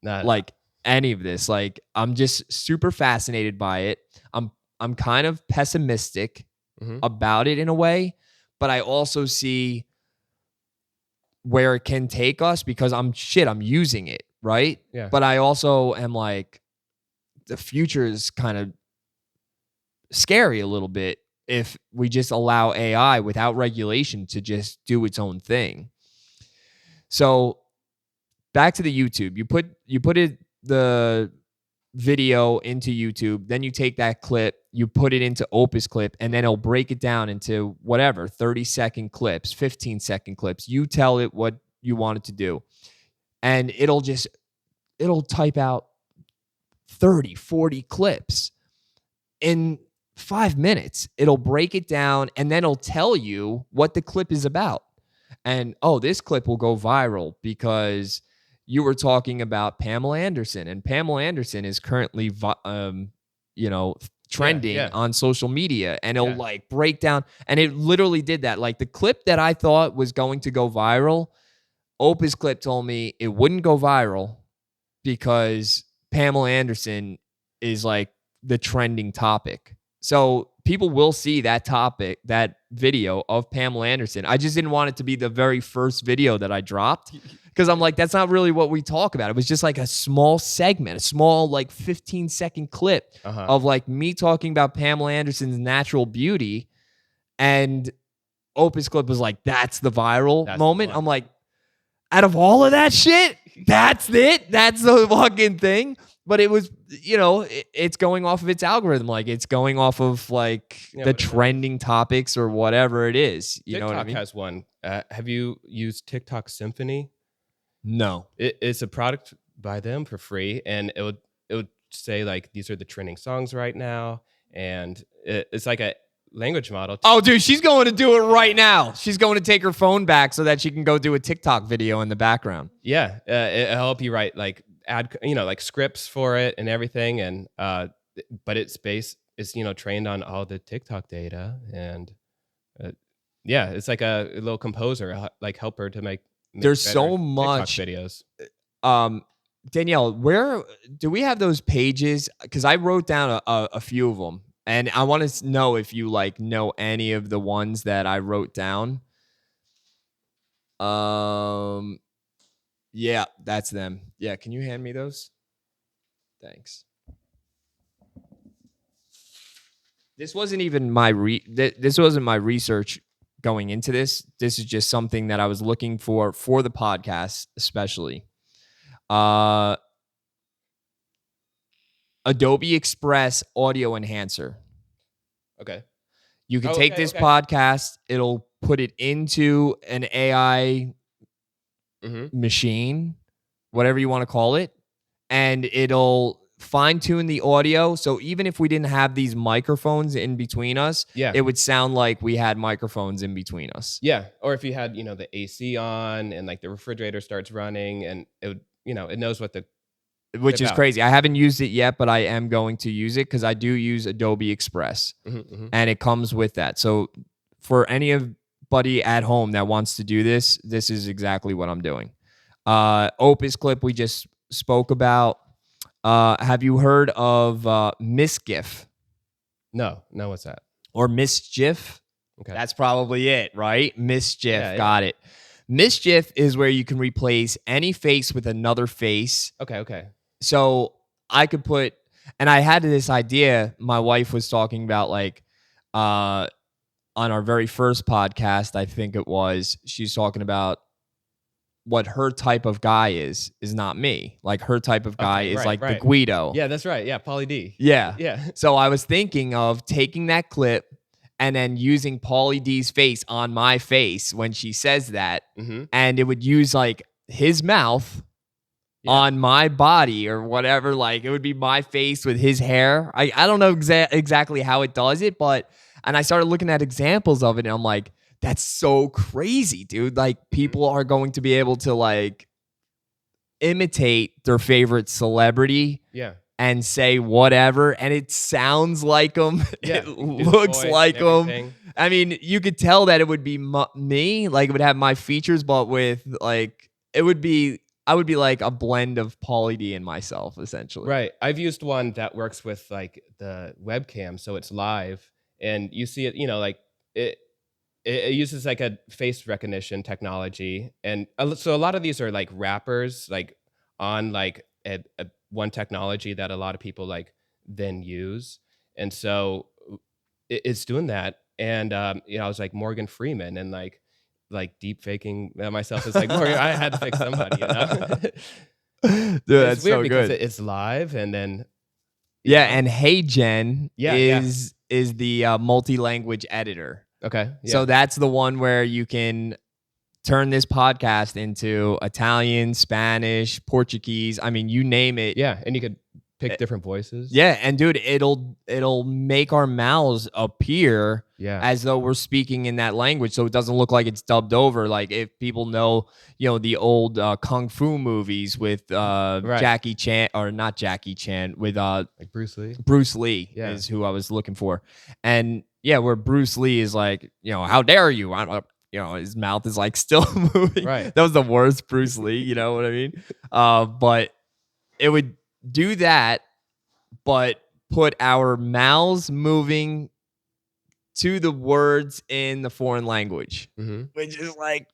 like any of this. Like, I'm just super fascinated by it. I'm kind of pessimistic about it in a way, but I also see where it can take us, because I'm using it, right? Yeah. But I also am like, the future is kind of scary a little bit if we just allow AI without regulation to just do its own thing. So back to the YouTube, you put the video into YouTube, then you take that clip, you put it into Opus Clip, and then it'll break it down into whatever 30-second clips, 15-second clips. You tell it what you want it to do, and it'll type out 30, 40 clips in 5 minutes. It'll break it down, and then it'll tell you what the clip is about. And this clip will go viral because you were talking about Pamela Anderson, and Pamela Anderson is currently, trending on social media, and it'll like break down. And it literally did that. Like, the clip that I thought was going to go viral, Opus Clip told me it wouldn't go viral because Pamela Anderson is like the trending topic. So people will see that video of Pamela Anderson. I just didn't want it to be the very first video that I dropped, because I'm like, that's not really what we talk about. It was just like a small segment, a small like 15-second clip of like me talking about Pamela Anderson's natural beauty. And Opus Clip was like, that's the viral moment. I'm like, out of all of that shit, that's it. That's the fucking thing. But it was, it's going off of its algorithm. Like, it's going off of like the trending topics or whatever it is. You know what I mean? TikTok has one. Have you used TikTok Symphony? No. It's a product by them for free, and it would say like, these are the trending songs right now, and it's like a language model. Oh, dude, she's going to do it right now. She's going to take her phone back so that she can go do a TikTok video in the background. Yeah, it'll help you write like like scripts for it and everything, and but it's trained on all the TikTok data, and it's like a little composer, like helper to make there's so much TikTok videos. Danielle, where do we have those pages? Because I wrote down a few of them, and I want to know if you like know any of the ones that I wrote down. Yeah, that's them. Yeah, can you hand me those? Thanks. This wasn't even my this wasn't my research going into this. This is just something that I was looking for the podcast, especially. Adobe Express audio enhancer. Okay. You can Oh, take okay, this okay. podcast, it'll put it into an AI machine, whatever you want to call it, and it'll fine tune the audio. So even if we didn't have these microphones in between us, Yeah. it would sound like we had microphones in between us. Yeah. Or if you had, the AC on and like the refrigerator starts running and it would, it knows what the Which is out. crazy. I haven't used it yet, but I am going to use it because I do use Adobe Express and it comes with that. So for anybody at home that wants to do this, this is exactly what I'm doing. Opus Clip we just spoke about. Have you heard of Misgif? No, what's that? Or Mischief? Okay. That's probably it, right? Mischief. Yeah. Got it. Mischief is where you can replace any face with another face. Okay. So I could put, and I had this idea. My wife was talking about like, on our very first podcast, I think it was, she's talking about what her type of guy is not me. Like her type of guy is like the Guido. Yeah, that's right. Yeah, Pauly D. Yeah. So I was thinking of taking that clip and then using Pauly D's face on my face when she says that. And it would use like his mouth on my body or whatever. Like it would be my face with his hair. I don't know exactly how it does it, and I started looking at examples of it and I'm like, that's so crazy, dude. Like people are going to be able to like imitate their favorite celebrity. Yeah. And say whatever, and it sounds like them. Yeah, it looks like them. I mean, you could tell that it would be me. Like it would have my features, but with like I would be like a blend of Pauly D and myself, essentially. Right. I've used one that works with like the webcam, so it's live, and you see it. Like it uses like a face recognition technology, and so a lot of these are like rappers, like on like a one technology that a lot of people like then use. And so it's doing that. And, I was like Morgan Freeman and like deep faking myself as like Morgan. I had to pick somebody, Dude, that's weird so because good. it's live and then. And Hey Gen is the multi-language editor. Okay. Yeah. So that's the one where you can turn this podcast into Italian, Spanish, Portuguese. I mean, you name it. Yeah, and you could pick different voices. Yeah, and dude, it'll make our mouths appear as though we're speaking in that language, so it doesn't look like it's dubbed over. Like if people know, the old kung fu movies with Jackie Chan, or not Jackie Chan, with like Bruce Lee. Bruce Lee is who I was looking for, and where Bruce Lee is like, how dare you? His mouth is like still moving. Right. That was the worst Bruce Lee, you know what I mean? But it would do that, but put our mouths moving to the words in the foreign language, which is like,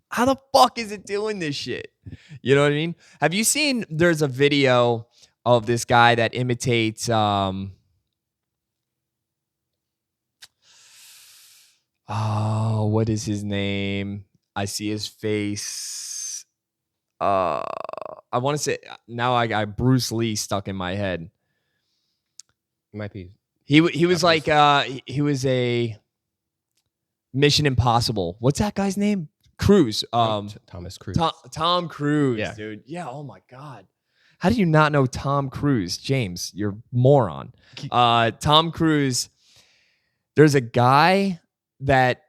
how the fuck is it doing this shit? You know what I mean? Have you seen, there's a video of this guy that imitates, what is his name? I see his face. I want to say now I got Bruce Lee stuck in my head. It might be. He was like he was a Mission Impossible. What's that guy's name? Cruise. Thomas Cruise. Tom Cruise, dude. Yeah. Oh my God. How do you not know Tom Cruise, James? You're a moron. Tom Cruise. There's a guy that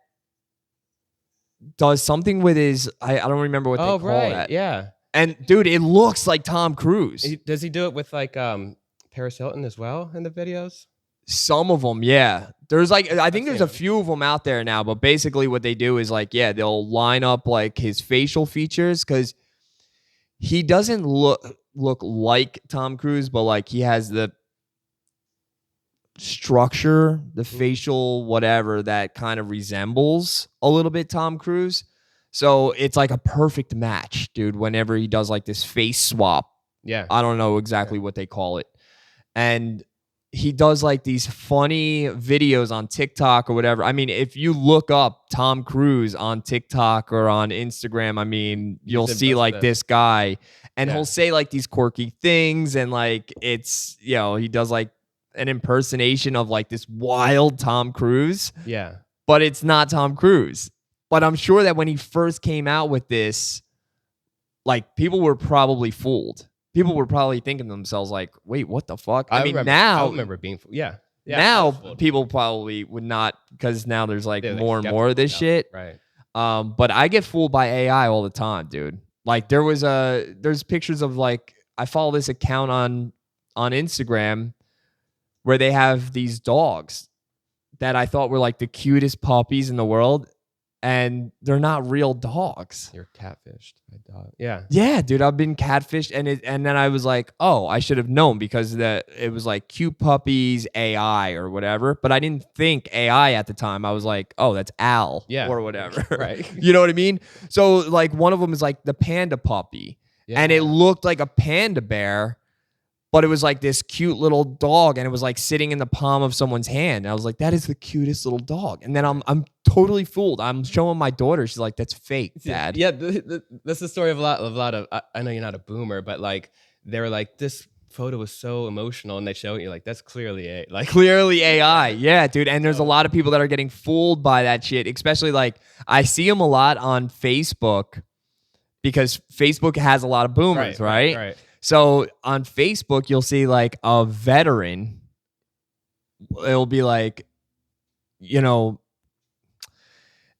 does something with his, I don't remember what they call that. Yeah. And dude, it looks like Tom Cruise. Does he do it with like Paris Hilton as well in the videos? Some of them, yeah. There's like, I think there's a few of them out there now, but basically what they do is like, they'll line up like his facial features, because he doesn't look like Tom Cruise, but like he has the structure, the facial whatever that kind of resembles a little bit Tom Cruise. So it's like a perfect match, dude, whenever he does like this face swap. Yeah. I don't know exactly what they call it. And he does like these funny videos on TikTok or whatever. I mean, if you look up Tom Cruise on TikTok or on Instagram, I mean, you'll see like this guy and he'll say like these quirky things and like it's, you know, he does like an impersonation of like this wild Tom Cruise. Yeah. But it's not Tom Cruise. But I'm sure that when he first came out with this, like people were probably fooled. People were probably thinking to themselves, like, wait, what the fuck? I remember being, now people probably would not, because now there's like more and more of this shit. Right. But I get fooled by AI all the time, dude. Like there's pictures of like, I follow this account on Instagram where they have these dogs that I thought were like the cutest puppies in the world. And they're not real dogs. You're catfished by dog. Yeah. Yeah, dude, I've been catfished, and then I was like, oh, I should have known because it was like cute puppies AI or whatever. But I didn't think AI at the time. I was like, oh, that's Al or whatever. Right. You know what I mean? So like one of them is like the panda puppy, and it looked like a panda bear. But it was like this cute little dog, and it was like sitting in the palm of someone's hand. And I was like, that is the cutest little dog. And then I'm totally fooled. I'm showing my daughter. She's like, that's fake, Dad. Yeah, that's the story of a lot of. I know you're not a boomer, but like they were like, this photo was so emotional, and they show it. You're like, that's clearly AI. Yeah, dude. And there's a lot of people that are getting fooled by that shit. Especially like I see them a lot on Facebook because Facebook has a lot of boomers, right? So on Facebook, you'll see like a veteran. It'll be like, you know,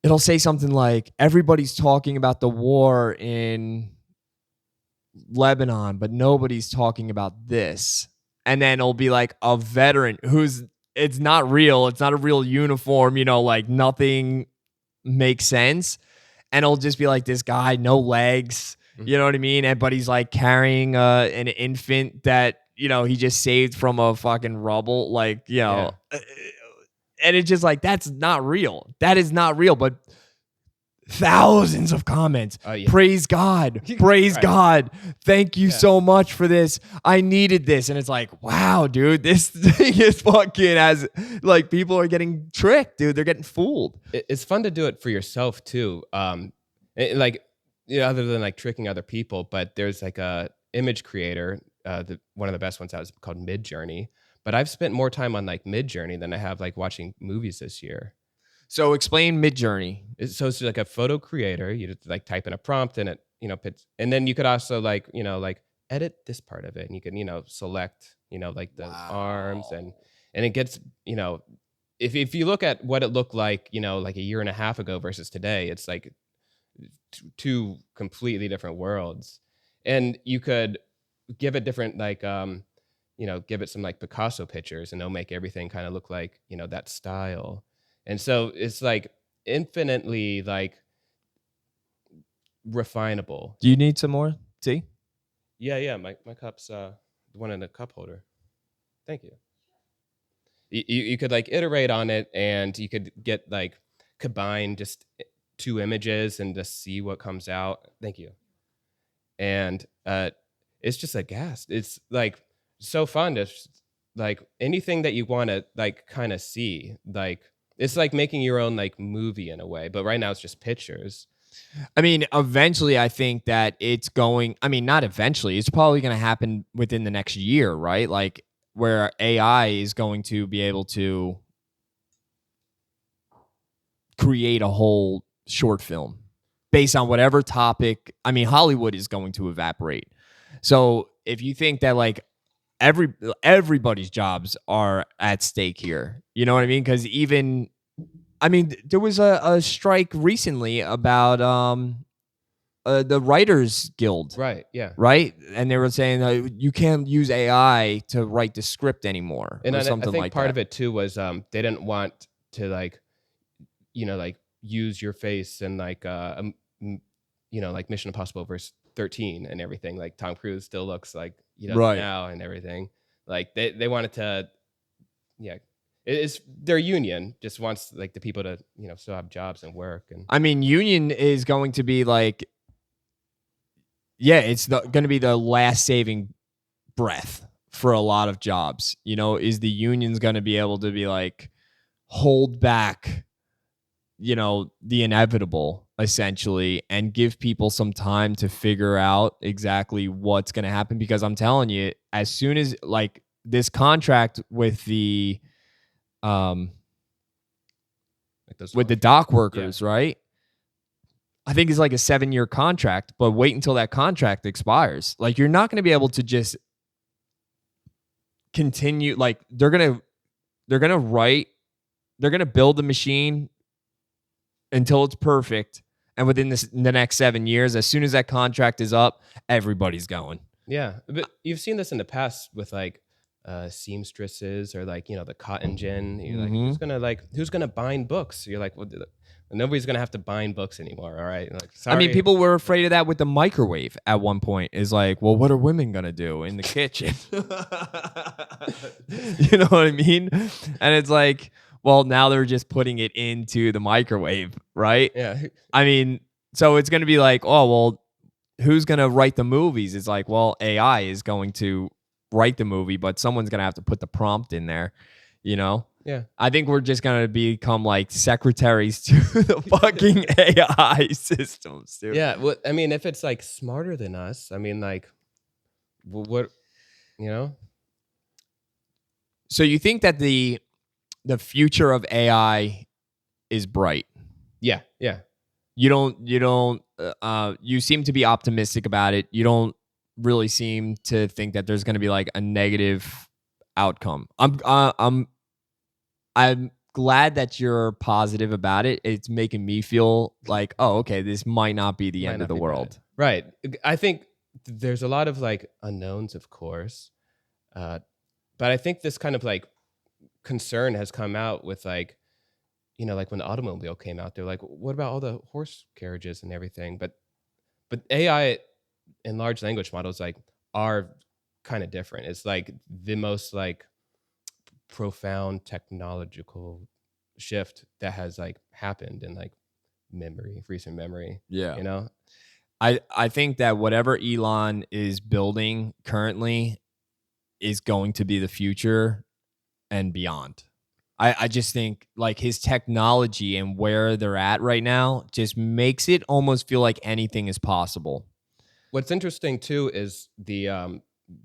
it'll say something like, everybody's talking about the war in Lebanon, but nobody's talking about this. And then it'll be like a veteran it's not real. It's not a real uniform, you know, like nothing makes sense. And it'll just be like this guy, no legs. You know what I mean? But he's like carrying an infant that, you know, he just saved from a fucking rubble. Like, you know, and it's just like, that's not real. That is not real. But thousands of comments. Praise God. Praise God. Thank you so much for this. I needed this. And it's like, wow, dude, this thing is fucking like people are getting tricked, dude. They're getting fooled. It's fun to do it for yourself too. Other than like tricking other people, but there's like a image creator, one of the best ones out is called Midjourney. But I've spent more time on like Midjourney than I have like watching movies this year. So explain Midjourney. So it's like a photo creator. You just like type in a prompt and it, you know, and then you could also like, you know, like edit this part of it, and you can, you know, select, you know, like the arms and it gets, you know, if you look at what it looked like, you know, like a year and a half ago versus today, it's like two completely different worlds. And you could give it different like you know, give it some like Picasso pictures and it'll make everything kind of look like, you know, that style. And so it's like infinitely like refinable. Do you need some more tea? Yeah, my cup's the one in the cup holder. Thank you. You could like iterate on it, and you could get like combine just two images and just see what comes out. Thank you. And it's just a gas. It's like so fun to like anything that you want to like kind of see. Like it's like making your own like movie in a way, but right now it's just pictures. I mean, eventually I think that not eventually, it's probably going to happen within the next year, right? Like where AI is going to be able to create a whole short film based on whatever topic. I mean, Hollywood is going to evaporate. So if you think that like everybody's jobs are at stake here, you know what I mean? Because there was a strike recently about the Writers Guild. Right, yeah. Right? And they were saying you can't use AI to write the script anymore. And or something I think like part that. of it too was they didn't want to like, you know, like use your face and like, you know, like Mission Impossible vs. 13 and everything. Like Tom Cruise still looks like he does now and everything. Like they wanted to, their union just wants like the people to still have jobs and work. And I mean, union is going to be like, yeah, it's going to be the last saving breath for a lot of jobs. Is the union's going to be able to be like, hold back, the inevitable essentially, and give people some time to figure out exactly what's going to happen? Because I'm telling you, as soon as like this contract with the like those with the dock workers, right? I think it's like a 7-year contract, but wait until that contract expires. Like, you're not going to be able to just continue. Like, they're going to build the machine until it's perfect. And within the next 7 years, as soon as that contract is up, everybody's going. Yeah. But you've seen this in the past with like seamstresses or like, the cotton gin. You're like, who's gonna bind books? You're like, well, nobody's gonna have to bind books anymore. All right. Like, sorry. I mean, people were afraid of that with the microwave at one point. Is like, well, what are women gonna do in the kitchen? You know what I mean? And it's like, well, now they're just putting it into the microwave, right? Yeah. I mean, so it's gonna be like, oh, well, who's gonna write the movies? It's like, well, AI is going to write the movie, but someone's gonna have to put the prompt in there, Yeah. I think we're just gonna become like secretaries to the fucking AI systems, dude. Yeah. Well, I mean, if it's like smarter than us, I mean, like, what, So you think that the future of AI is bright? Yeah. Yeah. You seem to be optimistic about it. You don't really seem to think that there's going to be like a negative outcome. I'm glad that you're positive about it. It's making me feel like, oh, okay, this might not be the end of the world. Right. I think there's a lot of like unknowns, of course. But I think this kind of like concern has come out with like, like when the automobile came out, they're like, what about all the horse carriages and everything? But AI and large language models like are kind of different. It's like the most like profound technological shift that has like happened in like recent memory. Yeah. I think that whatever Elon is building currently is going to be the future and beyond. I just think like his technology and where they're at right now just makes it almost feel like anything is possible. What's interesting too is the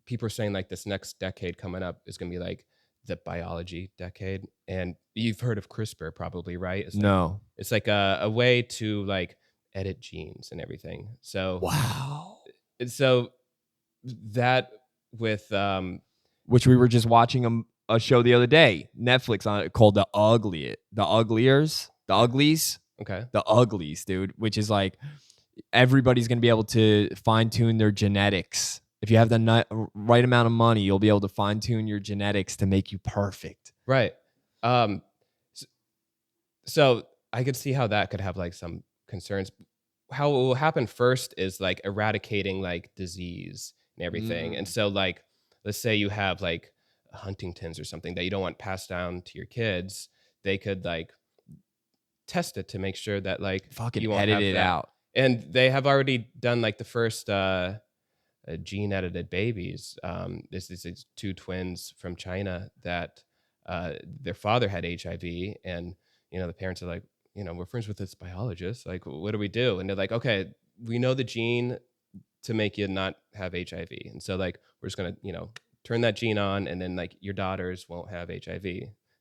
people are saying like this next decade coming up is going to be like the biology decade. And you've heard of CRISPR probably, right? No. It's like a way to like edit genes and everything. So wow. So that with which we were just watching a show the other day, Netflix, on it called The Uglies, okay, The Uglies, dude, which is like everybody's going to be able to fine tune their genetics. If you have the right amount of money, you'll be able to fine tune your genetics to make you perfect. Right. So I could see how that could have like some concerns. How it will happen first is like eradicating like disease and everything. And so like, let's say you have like Huntington's or something that you don't want passed down to your kids. They could like test it to make sure that like fucking you won't edit have it that. out. And they have already done like the first gene edited babies. This is these two twins from China that their father had HIV, and the parents are like, we're friends with this biologist. Like, what do we do? And they're like, okay, we know the gene to make you not have HIV, and so like we're just gonna turn that gene on, and then like your daughters won't have HIV.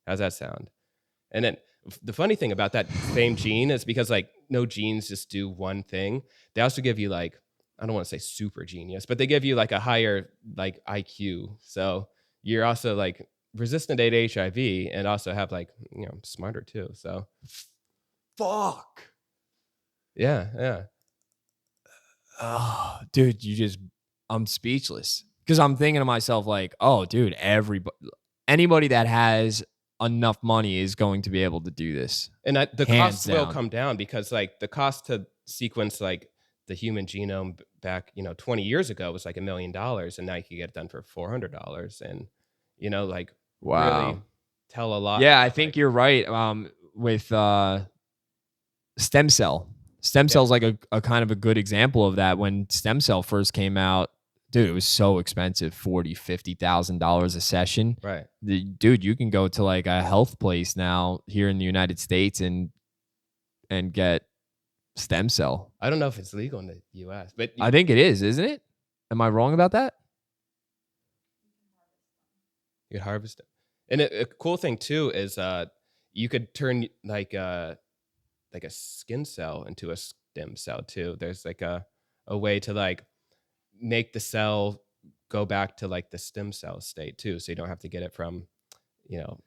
How's that sound? And then the funny thing about that same gene is because like no genes just do one thing. They also give you like, I don't want to say super genius, but they give you like a higher like IQ. So you're also like resistant to HIV and also have like, smarter too. So fuck. Yeah. Oh, dude, I'm speechless because I'm thinking to myself like, oh, dude, anybody that has enough money is going to be able to do this. And the Hands costs will down. come down because like the cost to sequence like the human genome back, 20 years ago was like $1 million, and now you can get it done for $400. And, like, wow. really, tell a lot. Yeah, I about, think like, you're right. With stem cell. Stem cell is like a kind of a good example of that. When stem cell first came out, dude, it was so expensive, $40,000-$50,000 a session. right. Dude, you can go to like a health place now here in the United States and get stem cell. I don't know if it's legal in the U.S., but I think it is, isn't it? Am I wrong about that? you could harvest it. And a cool thing too is you could turn like a skin cell into a stem cell too. There's like a way to like make the cell go back to like the stem cell state too, so you don't have to get it from, you know.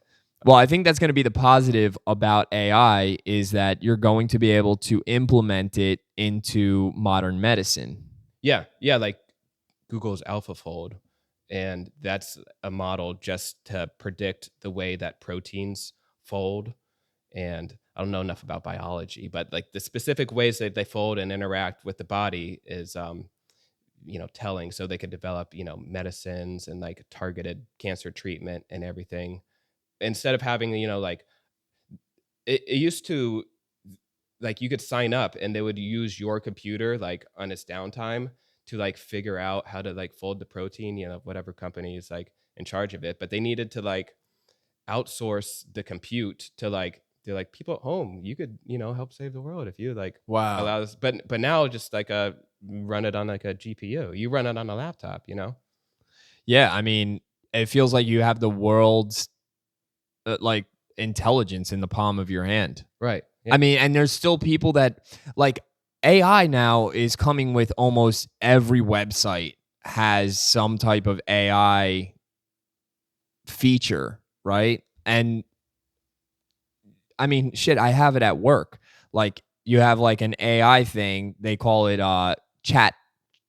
Well, I think that's going to be the positive about AI is that you're going to be able to implement it into modern medicine. Yeah, like Google's AlphaFold, and that's a model just to predict the way that proteins fold. And I don't know enough about biology, but like the specific ways that they fold and interact with the body is telling, so they could develop medicines and like targeted cancer treatment and everything, instead of having like it used to, like, you could sign up and they would use your computer like on its downtime to like figure out how to like fold the protein, whatever company is like in charge of it, but they needed to like outsource the compute to like, they're like, people at home, you could help save the world if you like Wow. allow this. But now just like run it on like a GPU, you run it on a laptop. Yeah, I mean, it feels like you have the world's like intelligence in the palm of your hand. Right. I mean, and there's still people that like AI now is coming with almost every website has some type of AI feature, right? And I mean, shit, I have it at work. Like you have like an AI thing, they call it chat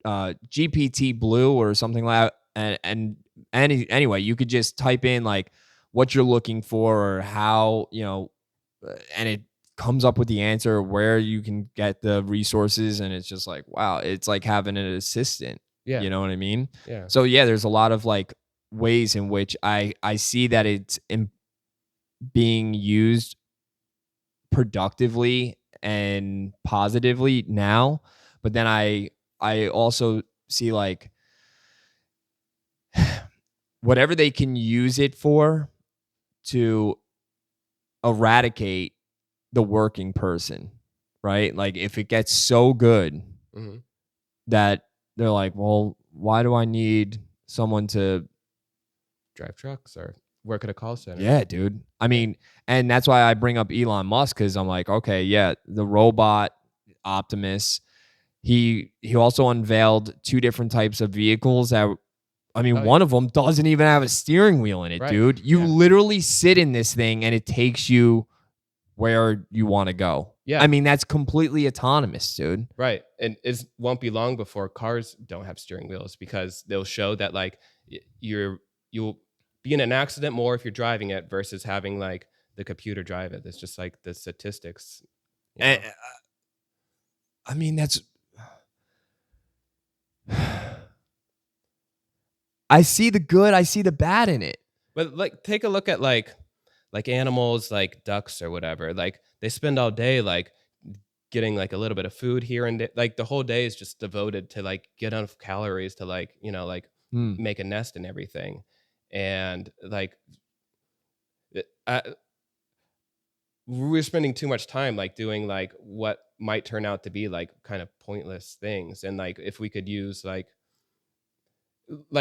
GPT Blue or something like that. And anyway, you could just type in like what you're looking for or how, and it comes up with the answer where you can get the resources. And it's just like, wow, it's like having an assistant. Yeah. You know what I mean? Yeah. So yeah, there's a lot of like ways in which I see that it's being used productively and positively now, but then I also see like whatever they can use it for to eradicate the working person, right? Like if it gets so good that they're like, well, why do I need someone to drive trucks or work at a call center? Yeah, dude. I mean, and that's why I bring up Elon Musk, because I'm like, okay, yeah, the robot Optimus. He also unveiled 2 different types of vehicles that, I mean, one of them doesn't even have a steering wheel in it, Right. dude. You literally sit in this thing and it takes you where you want to go. Yeah. I mean, that's completely autonomous, dude. Right. And it won't be long before cars don't have steering wheels, because they'll show that like you'll be in an accident more if you're driving it versus having like the computer drive it. It's just like the statistics. And, I mean, that's I see the good, I see the bad in it. But like, take a look at like animals, like ducks or whatever. Like they spend all day like getting like a little bit of food here and there. Like the whole day is just devoted to like get enough calories to like make a nest and everything. And like we're spending too much time like doing like what might turn out to be like kind of pointless things. And like if we could use like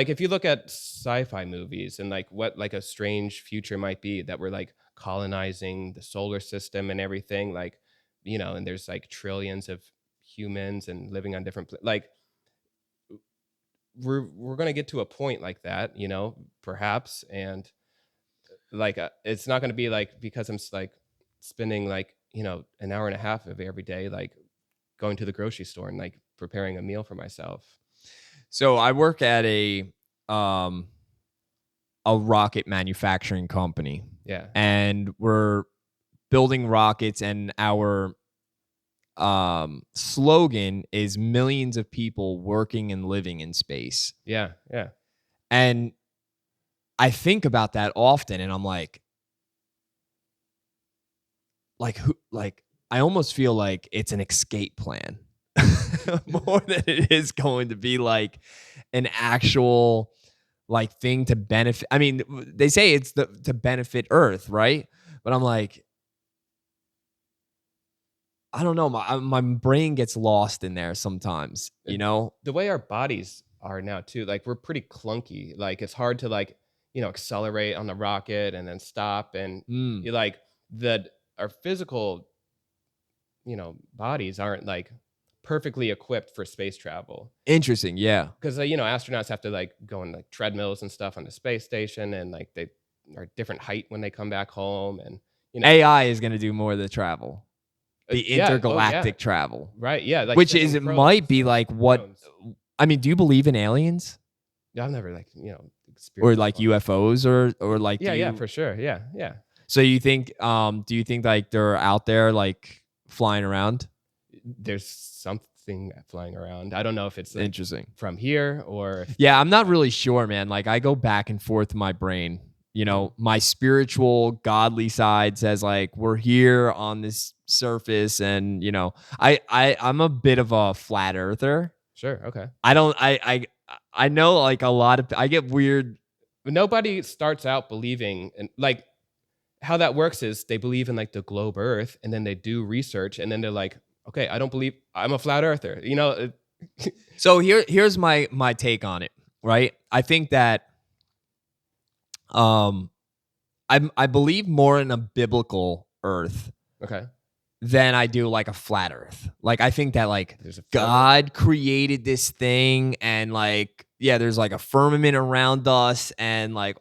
if you look at sci-fi movies and like what like a strange future might be, that we're like colonizing the solar system and everything, like and there's like trillions of humans and living on different like we're going to get to a point like that, perhaps. And like it's not going to be like because I'm like spending like an hour and a half of every day like going to the grocery store and like preparing a meal for myself. So I work at a rocket manufacturing company. Yeah. And we're building rockets, and our slogan is millions of people working and living in space. Yeah. And I think about that often, and I'm like, I almost feel like it's an escape plan more than it is going to be like an actual like thing to benefit. I mean, they say it's to benefit Earth, right? But I'm like, I don't know. My brain gets lost in there sometimes, you know? The way our bodies are now too, like we're pretty clunky. Like it's hard to like, accelerate on the rocket and then stop. And Mm, you like that our physical, bodies aren't like perfectly equipped for space travel. interesting. Yeah. Because astronauts have to like go on like treadmills and stuff on the space station, and like they are different height when they come back home, and AI is going to do more of the travel, the yeah, oh yeah, intergalactic travel, right, yeah, like which is, sending it might probes be and like what, drones. I mean, do you believe in aliens Yeah, I've never like or experienced like one. UFOs or like, Yeah, yeah, for sure, yeah, yeah. so you think, do you think like they're out there like flying around? There's something flying around. I don't know if it's like Interesting. from here or if, Yeah, I'm not really sure, man. Like I go back and forth in my brain. You know, my spiritual, godly side says like we're here on this surface, and I'm a bit of a flat earther. sure, okay. I don't, I know like a lot of, I get weird. But nobody starts out believing, and like how that works is they believe in like the globe Earth, and then they do research, and then they're like, okay, I don't believe, I'm a flat earther. So here's my take on it. Right, I think that um, I believe more in a biblical Earth Okay. than I do like a flat Earth. Like I think that like There's a firmament. God created this thing, and like yeah, there's like a firmament around us, and like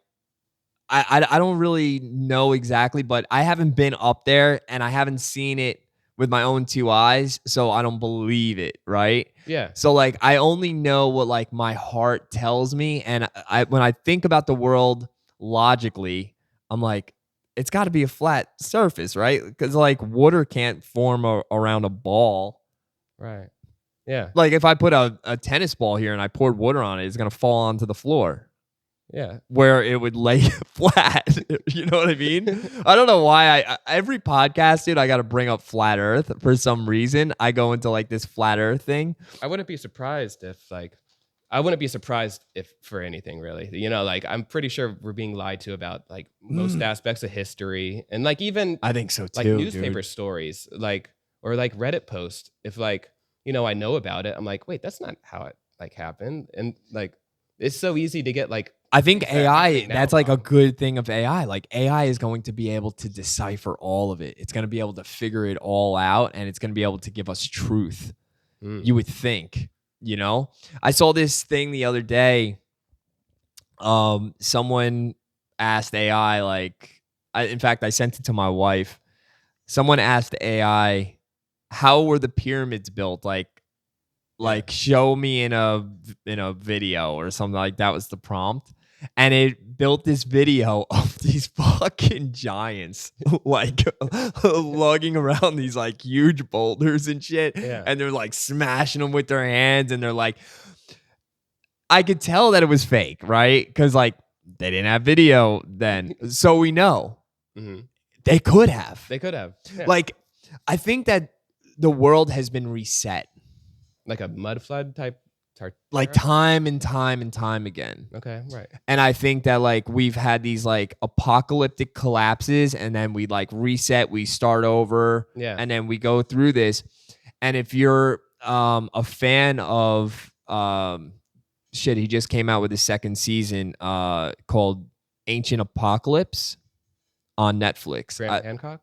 I don't really know exactly, but I haven't been up there and I haven't seen it with my own two eyes, so I don't believe it, right? Yeah. So like I only know what like my heart tells me, and I when I think about the world logically, I'm like it's got to be a flat surface, right? Cuz like water can't form around a ball. Right. Yeah. Like if I put a tennis ball here and I poured water on it, it's going to fall onto the floor Yeah. where it would lay flat. You know what I mean? I don't know why every podcast, dude, I got to bring up flat earth for some reason. I go into like this flat earth thing. I wouldn't be surprised if for anything really. Like I'm pretty sure we're being lied to about like most aspects of history, and like even I think so too. like newspaper dude. stories, like or like Reddit post. If like I know about it, I'm like, wait, that's not how it like happened, and like it's so easy to get like. I think things that are AI, happening now that's like a wrong. good thing of AI. Like AI is going to be able to decipher all of it. It's going to be able to figure it all out, and it's going to be able to give us truth. You would think, I saw this thing the other day. Someone asked AI, like, in fact, I sent it to my wife. Someone asked AI, how were the pyramids built? Like show me in a video or something, like that was the prompt, and it built this video of these fucking giants like lugging around these like huge boulders and shit, Yeah. and they're like smashing them with their hands, and they're like, I could tell that it was fake, right? Because like they didn't have video then, so we know they could have. They could have. Yeah. Like I think that the world has been reset. Like a mud flood type. Like time and time and time again. Okay, right. And I think that like we've had these like apocalyptic collapses, and then we like reset, we start over, and then we go through this. And if you're a fan of he just came out with his second season called Ancient Apocalypse on Netflix.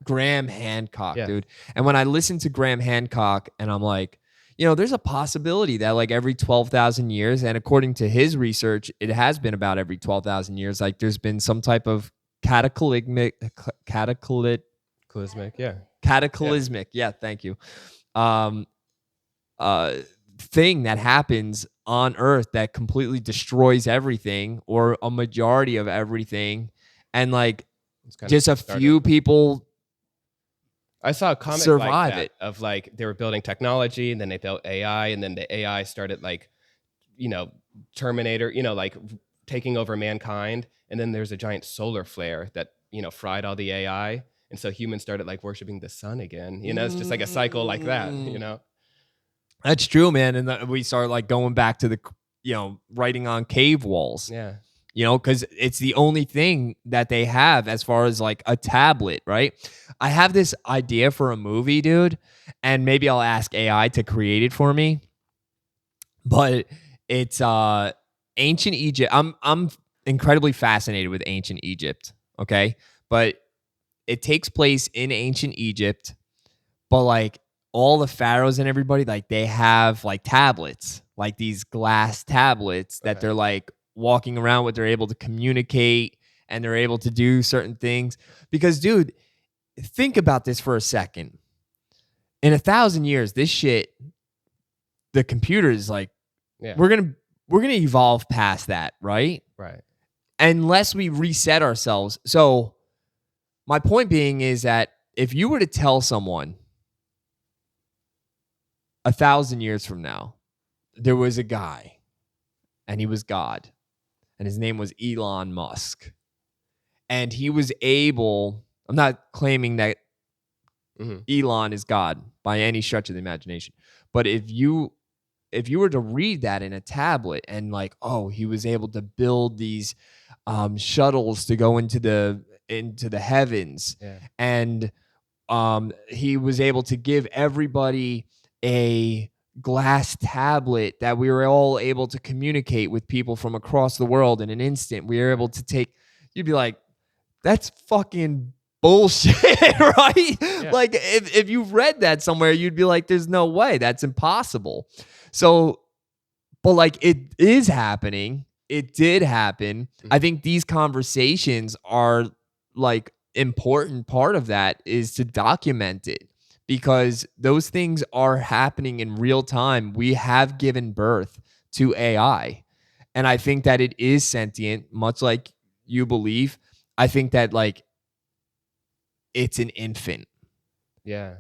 Graham Hancock, Yeah. dude. And when I listen to Graham Hancock, and I'm like, there's a possibility that like every 12,000 years, and according to his research, it has been about every 12,000 years, like there's been some type of cataclysmic, yeah, thank you, thing that happens on Earth that completely destroys everything or a majority of everything, and like just a few people. I saw a comic survive like that it. of like they were building technology, and then they built AI, and then the AI started like, Terminator, like taking over mankind, and then there's a giant solar flare that fried all the AI, And so humans started like worshiping the sun again. It's just like a cycle like that. That's true, man. And we start like going back to the, writing on cave walls. Yeah. Because it's the only thing that they have as far as like a tablet, right? I have this idea for a movie, dude, and maybe I'll ask AI to create it for me. But it's ancient Egypt. I'm incredibly fascinated with ancient Egypt, okay? But it takes place in ancient Egypt, but like all the pharaohs and everybody, like they have like tablets, like these glass tablets that they're like walking around with. They're able to communicate and they're able to do certain things. Because, dude, think about this for a second. In 1,000 years, this shit, the computer is like, we're gonna evolve past that, right? Right. Unless we reset ourselves. So my point being is that if you were to tell someone 1,000 years from now, there was a guy and he was God and his name was Elon Musk. And he was able, I'm not claiming that Elon is God by any stretch of the imagination, but if you were to read that in a tablet and like, oh, he was able to build these shuttles to go into the heavens, and he was able to give everybody a glass tablet that we were all able to communicate with people from across the world in an instant. We were able to take, you'd be like, that's fucking bullshit, right? Yeah. Like if you read that somewhere, you'd be like, there's no way, that's impossible. So, but like it is happening. It did happen. I think these conversations are like important part of that is to document it, because those things are happening in real time. We have given birth to AI. And I think that it is sentient, much like you believe. I think that like it's an infant. Yeah.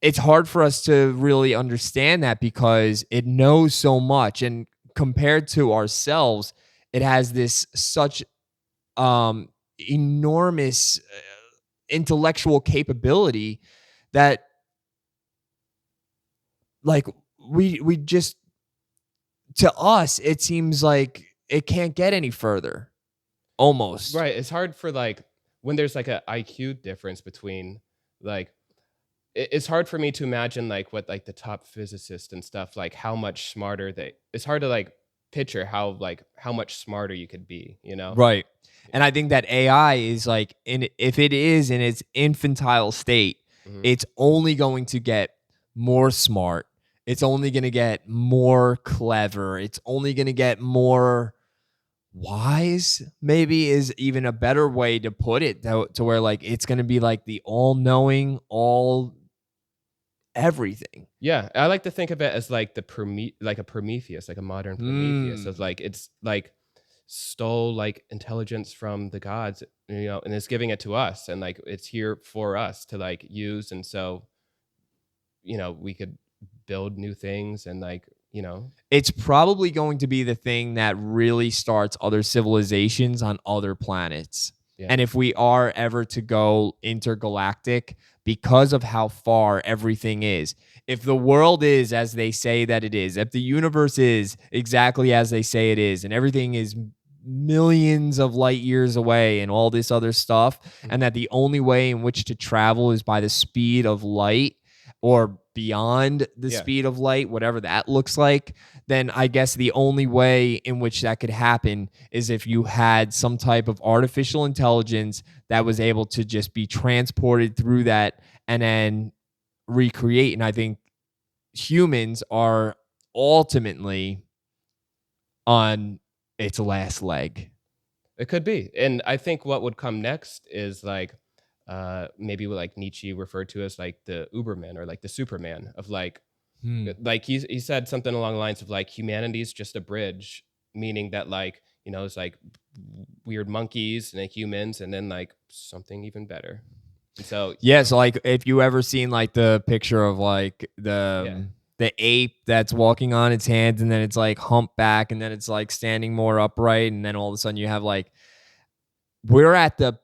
It's hard for us to really understand that because it knows so much. And compared to ourselves, it has this such enormous intellectual capability that like we just, to us, it seems like it can't get any further. Almost. Right. It's hard for like when there's like a IQ difference between like, it's hard for me to imagine like what like the top physicists and stuff, like how much smarter it's hard to like picture how much smarter you could be, Right. And I think that AI is like, if it is in its infantile state, it's only going to get more smart. It's only going to get more clever. It's only going to get more wise, maybe is even a better way to put it, to where like it's going to be like the all-knowing, everything. Yeah, I like to think of it as like like a Prometheus, like a modern Prometheus. Of like it's like stole like intelligence from the gods, and it's giving it to us, and like it's here for us to like use, and so we could build new things and like it's probably going to be the thing that really starts other civilizations on other planets. Yeah. And if we are ever to go intergalactic, because of how far everything is, if the world is as they say that it is, if the universe is exactly as they say it is, and everything is millions of light years away and all this other stuff, and that the only way in which to travel is by the speed of light or beyond the speed of light, whatever that looks like, then I guess the only way in which that could happen is if you had some type of artificial intelligence that was able to just be transported through that and then recreate. And I think humans are ultimately on its last leg. It could be. And I think what would come next is like, maybe what like Nietzsche referred to as like the Uberman or like the Superman of like he said something along the lines of like humanity's just a bridge, meaning that like it's like weird monkeys and like humans and then like something even better. And so so like if you ever seen like the picture of like the ape that's walking on its hands and then it's like humpback and then it's like standing more upright and then all of a sudden you have like we're at the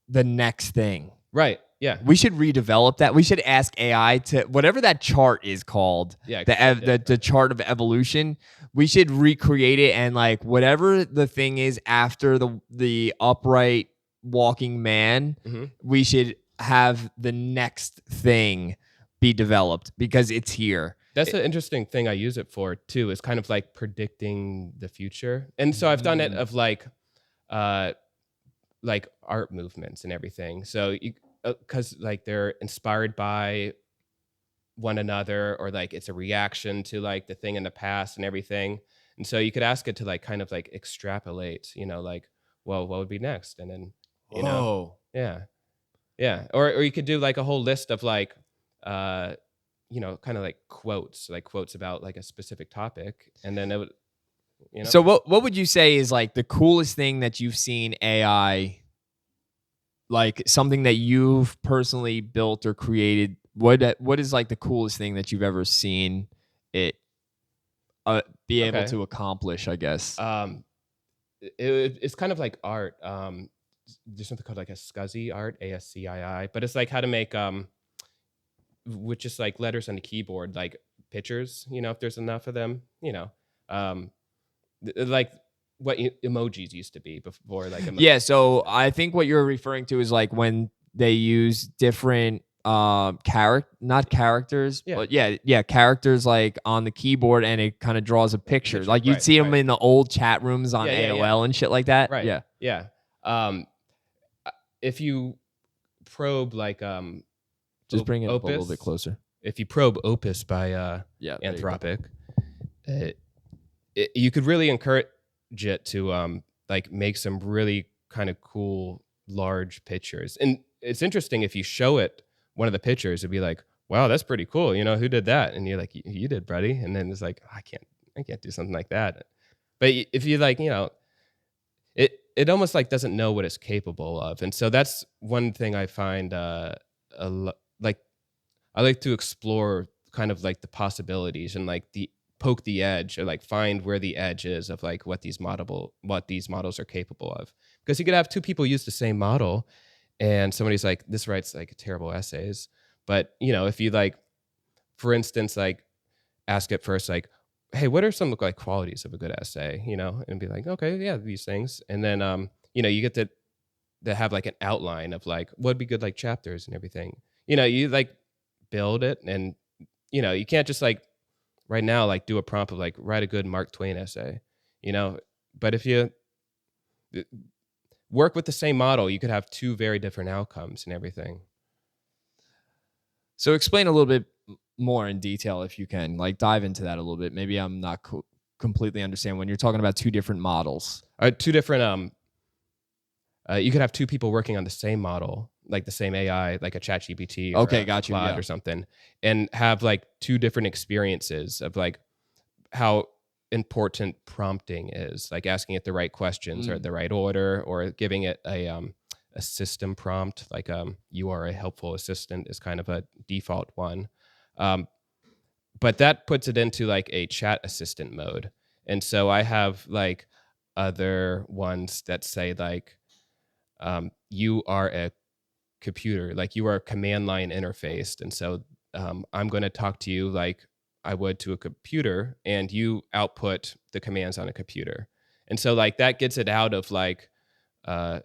the next thing. Right. Yeah. We should redevelop that. We should ask AI to whatever that chart is called, Yeah. the chart of evolution. We should recreate it, and like whatever the thing is after the upright walking man, we should have the next thing be developed because it's here. That's an interesting thing I use it for too, is kind of like predicting the future. And so I've done it of like art movements and everything. So you, because like they're inspired by one another, or like it's a reaction to like the thing in the past and everything. And so you could ask it to like kind of like extrapolate, like, well, what would be next? And then, yeah. Or you could do like a whole list of like, kind of like quotes about like a specific topic. And then it would, So what would you say is like the coolest thing that you've seen AI, like something that you've personally built or created? What is like the coolest thing that you've ever seen it be able to accomplish, I guess? It's kind of like art. There's something called like a SCSI art, ASCII, but it's like how to make with just like letters on the keyboard, like pictures, if there's enough of them, like what emojis used to be before, like yeah. So I think what you're referring to is like when they use different not characters, but characters like on the keyboard, and it kind of draws a picture. Like you'd see them in the old chat rooms on AOL and shit like that. Right. Yeah. If you probe like just bring it Opus, up a little bit closer. If you probe Opus by Anthropic, you could really encourage it to like make some really kind of cool large pictures. And it's interesting, if you show it one of the pictures, it'd be like, wow, that's pretty cool. Who did that? And you're like, you did, buddy. And then it's like, I can't do something like that. But if you like, it almost like doesn't know what it's capable of. And so that's one thing I find like I like to explore kind of like the possibilities and like poke the edge, or like find where the edge is of like what these models are capable of. Because you could have two people use the same model, and somebody's like, this writes like terrible essays. But if you like, for instance, like ask it first, like, hey, what are some like qualities of a good essay? And be like, okay, yeah, these things. And then you get to have like an outline of like what'd be good like chapters and everything. You like build it, and you can't just like right now like do a prompt of like write a good Mark Twain essay. But if you work with the same model, you could have two very different outcomes and everything. So explain a little bit more in detail, if you can, like dive into that a little bit. Maybe I'm not completely understand when you're talking about two different models. Two different you could have two people working on the same model, like the same AI, like a ChatGPT or a Claude or something, and have like two different experiences of like how important prompting is, like asking it the right questions or at the right order, or giving it a system prompt, like you are a helpful assistant is kind of a default one. But that puts it into like a chat assistant mode. And so I have like other ones that say like, you are a computer, like you are a command line interfaced. And so I'm going to talk to you like I would to a computer, and you output the commands on a computer. And so like that gets it out of like a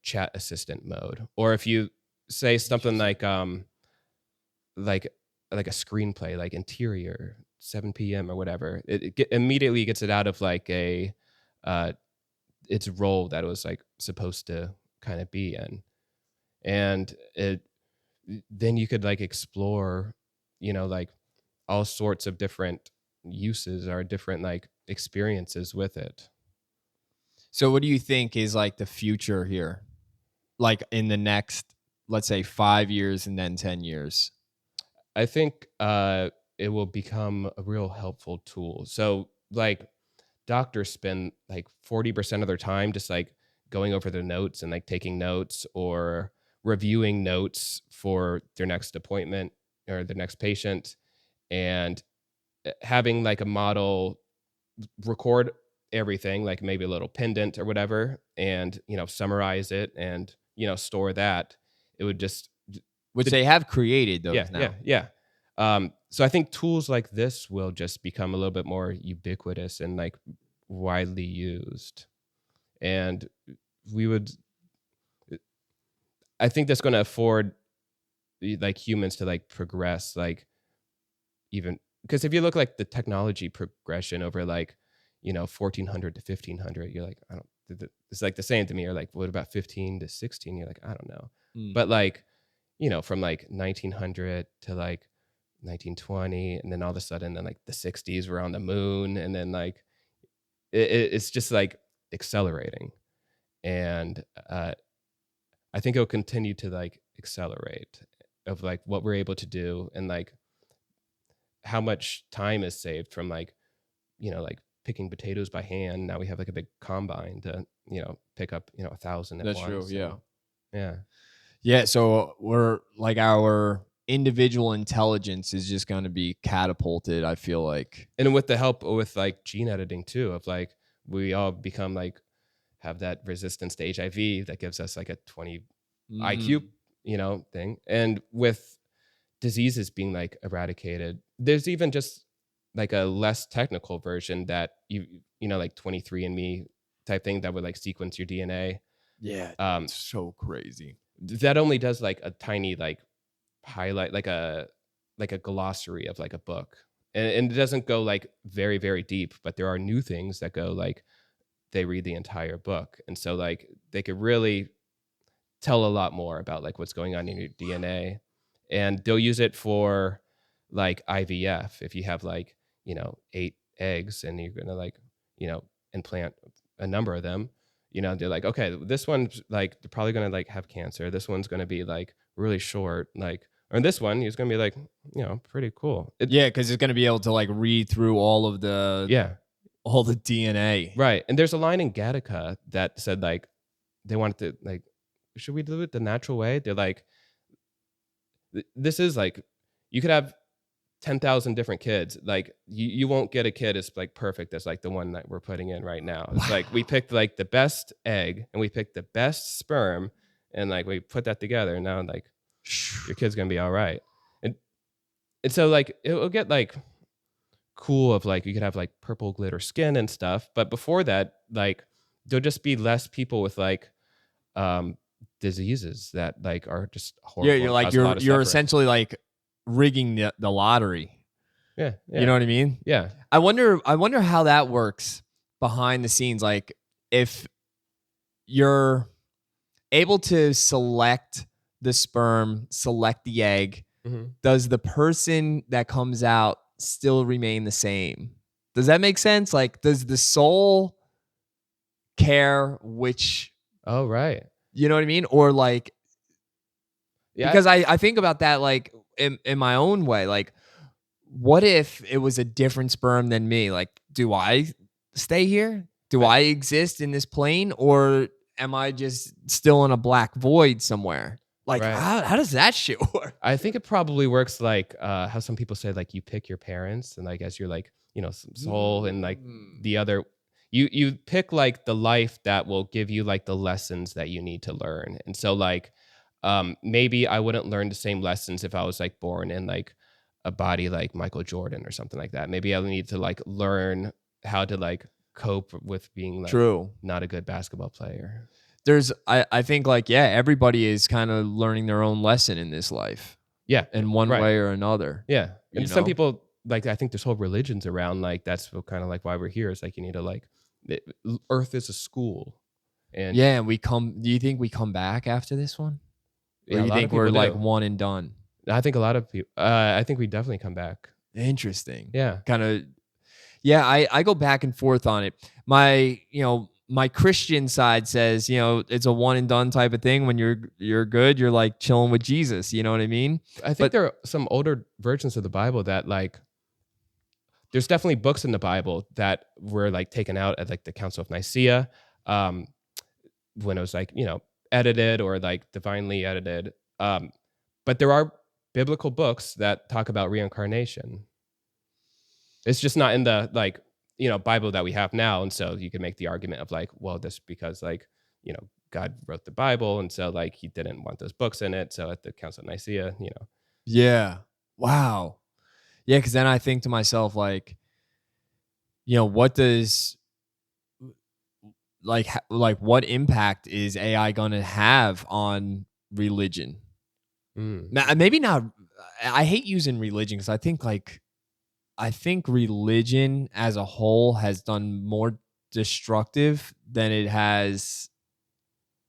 chat assistant mode. Or if you say something like a screenplay, like interior 7 p.m. or whatever, it immediately gets it out of like a its role that it was like supposed to kind of be in. And then you could like explore, like all sorts of different uses or different like experiences with it. So what do you think is like the future here? Like in the next, let's say 5 years and then 10 years? I think it will become a real helpful tool. So like doctors spend like 40% of their time just like going over their notes and like taking notes or reviewing notes for their next appointment or their next patient, and having like a model record everything, like maybe a little pendant or whatever, and summarize it and store that. It would just Which they have created those now. Yeah. So I think tools like this will just become a little bit more ubiquitous and like widely used. And I think that's going to afford like humans to like progress, like even because if you look like the technology progression over like 1400 to 1500, you're like, I don't, it's like the same to me. Or like, what about 15 to 16? You're like, I don't know. But like, from like 1900 to like 1920, and then all of a sudden, then like the 60s we're on the moon, and then like it's just like accelerating, and I think it'll continue to like accelerate of like what we're able to do, and like how much time is saved from like like picking potatoes by hand. Now we have like a big combine to pick up 1,000 at That's once. true. Yeah. Yeah. So we're like, our individual intelligence is just going to be catapulted, I feel like. And with the help with like gene editing too, of like we all become like have that resistance to HIV that gives us like a 20 IQ thing. And with diseases being like eradicated, there's even just like a less technical version that like 23andMe type thing that would like sequence your DNA. Yeah. It's so crazy. That only does like a tiny like highlight, like a glossary of like a book, and it doesn't go like very, very deep, but there are new things that go like they read the entire book, and so like they could really tell a lot more about like what's going on in your DNA. And they'll use it for like IVF. If you have like 8 eggs and you're gonna like implant a number of them, they're like, okay, this one's like they're probably gonna like have cancer, this one's gonna be like really short, like, or this one is gonna be like pretty cool. Because it's going to be able to like read through all of the all the DNA. Right. And there's a line in Gattaca that said like they wanted to like, should we do it the natural way? They're like, this is like, you could have 10,000 different kids. Like you won't get a kid as like perfect as like the one that we're putting in right now. It's like we picked like the best egg and we picked the best sperm, and like we put that together, and now like your kid's gonna be all right. And so like it'll get like cool of like you could have like purple glitter skin and stuff, but before that, like there'll just be less people with like diseases that like are just horrible. You're like you're essentially like rigging the lottery. Yeah. You know what I mean? Yeah. I wonder how that works behind the scenes. Like if you're able to select the sperm, select the egg, does the person that comes out still remain the same? Does that make sense? Like, does the soul care which? Oh, right. You know what I mean? Or like, because I think about that like in my own way. Like, what if it was a different sperm than me? Like, do I stay here? Do I exist in this plane, or am I just still in a black void somewhere? Like, how does that shit work? I think it probably works like how some people say, like, you pick your parents, and like as you're like, soul, and like the other, you pick like the life that will give you like the lessons that you need to learn. And so like maybe I wouldn't learn the same lessons if I was like born in like a body like Michael Jordan or something like that. Maybe I need to like learn how to like cope with being like not a good basketball player. I think like, everybody is kind of learning their own lesson in this life. Yeah. In one way or another. Yeah. And some people, like, I think there's whole religions around, like, that's kind of like why we're here. It's like, you need to like, Earth is a school. And do you think we come back after this one? Or do you think we're like one and done? I think a lot of people, I think we definitely come back. Interesting. Yeah. Kind of. Yeah. I go back and forth on it. My Christian side says, it's a one and done type of thing. When you're good, you're like chilling with Jesus. You know what I mean? I think there are some older versions of the Bible that like, there's definitely books in the Bible that were like taken out at like the Council of Nicaea, when it was like, edited or like divinely edited. But there are biblical books that talk about reincarnation. It's just not in the like, Bible that we have now. And so you can make the argument of like, well, this because like, God wrote the Bible, and so like he didn't want those books in it. So at the Council of Nicaea, Yeah. Wow. Yeah, because then I think to myself, like, what does like what impact is AI going to have on religion? Maybe not. I hate using religion because I think religion as a whole has done more destructive than it has.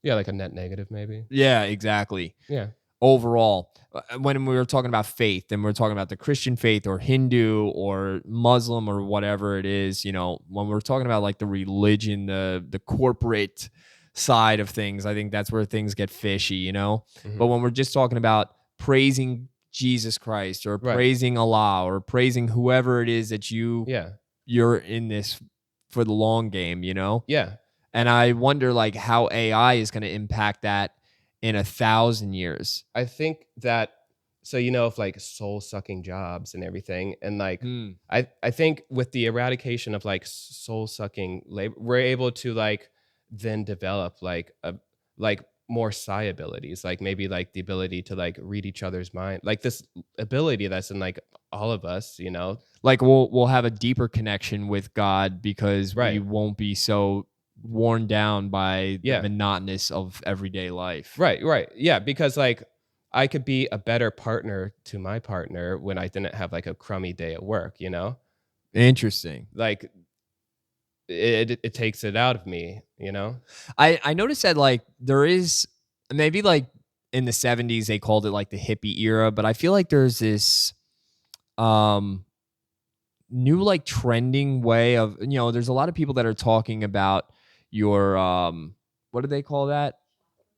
Yeah, like a net negative maybe. Yeah, exactly. Yeah. Overall, when we were talking about faith, and we're talking about the Christian faith or Hindu or Muslim or whatever it is, when we're talking about like the religion, the corporate side of things, I think that's where things get fishy, But when we're just talking about praising Jesus Christ or Right. praising Allah or praising whoever it is that you're in this for the long game, Yeah. And I wonder like how AI is going to impact that in 1,000 years. I think that, so of like soul sucking jobs and everything, and like I think with the eradication of like soul sucking labor, we're able to like then develop like more psi abilities, like maybe like the ability to like read each other's mind, like this ability that's in like all of us, Like we'll have a deeper connection with God because we Right. won't be so worn down by Yeah. the monotonous of everyday life. Right. Yeah, because like I could be a better partner to my partner when I didn't have like a crummy day at work, Interesting. Like it takes it out of me, I noticed that like there is maybe like in the 70s they called it like the hippie era, but I feel like there's this new like trending way of, there's a lot of people that are talking about your what do they call that?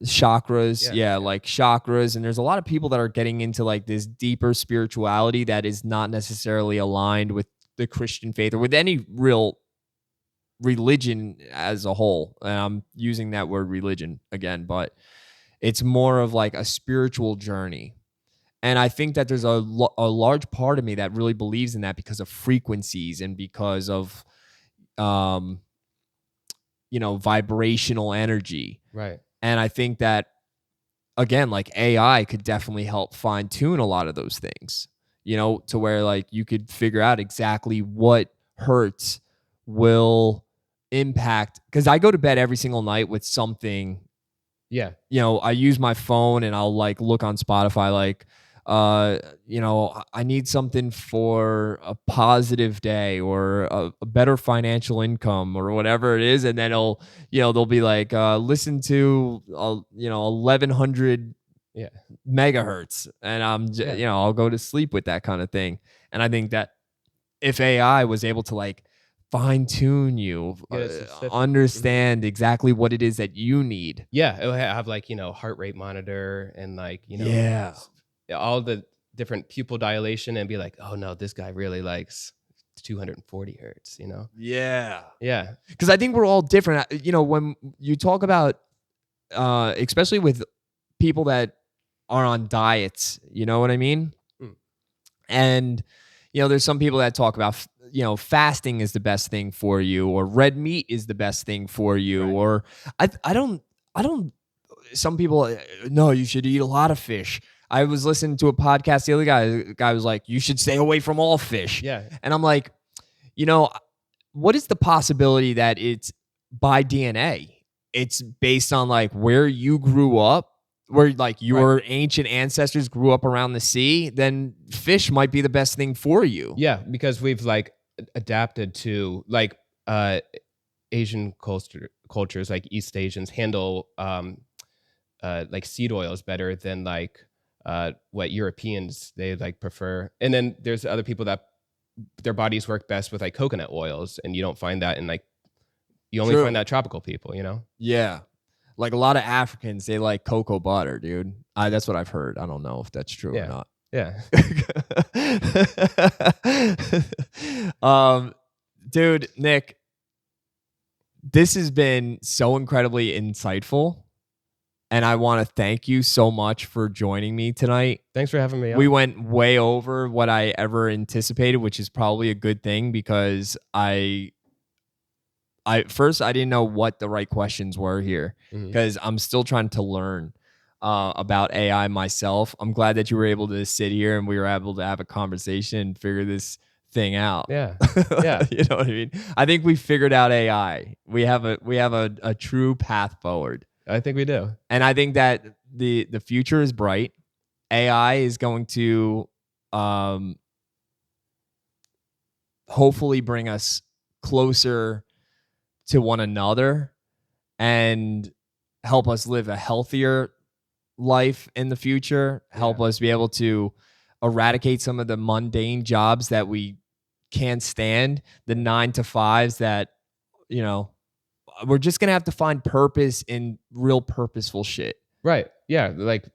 Chakras. Yeah, like chakras. And there's a lot of people that are getting into like this deeper spirituality that is not necessarily aligned with the Christian faith or with any real religion as a whole. And I'm using that word religion again, but it's more of like a spiritual journey. And I think that there's a large part of me that really believes in that because of frequencies and because of, vibrational energy. Right. And I think that, again, like AI could definitely help fine tune a lot of those things, to where like you could figure out exactly what hertz will impact. Because I go to bed every single night with something. Yeah. I use my phone and I'll like look on Spotify, like, I need something for a positive day or a better financial income or whatever it is. And then they'll be like, listen to, 1100 megahertz. And I'll go to sleep with that kind of thing. And I think that if AI was able to like fine tune you, understand exactly what it is that you need. Yeah. It'll have like, heart rate monitor and like, all the different pupil dilation and be like, oh no, this guy really likes 240 hertz, Yeah. Yeah. Because I think we're all different. When you talk about, especially with people that are on diets, you know what I mean? And, there's some people that talk about, fasting is the best thing for you, or red meat is the best thing for you. Right. Or I don't, some people, no, you should eat a lot of fish. I was listening to a podcast the other guy was like, you should stay away from all fish. Yeah. And I'm like, what is the possibility that it's by DNA? It's based on like where you grew up, where like your ancient ancestors grew up around the sea, then fish might be the best thing for you. Yeah, because we've like adapted to like Asian cultures, like East Asians handle like seed oils better than like what Europeans they like prefer. And then there's other people that their bodies work best with like coconut oils, and you don't find that in like, you only find that tropical people, Yeah. Like a lot of Africans, they like cocoa butter, dude. That's what I've heard. I don't know if that's true or not. Yeah. Dude, Nick, this has been so incredibly insightful. And I want to thank you so much for joining me tonight. Thanks for having me on. We went way over what I ever anticipated, which is probably a good thing because I I didn't know what the right questions were here because I'm still trying to learn about AI myself. I'm glad that you were able to sit here and we were able to have a conversation and figure this thing out. Yeah. Yeah. You know what I mean? I think we figured out AI. We have a true path forward. I think we do. And I think that the future is bright. AI is going to hopefully bring us closer to one another and help us live a healthier life in the future, help us be able to eradicate some of the mundane jobs that we can't stand, the 9-to-5s that, you know, we're just going to have to find purpose in real purposeful shit. Right. Yeah. Like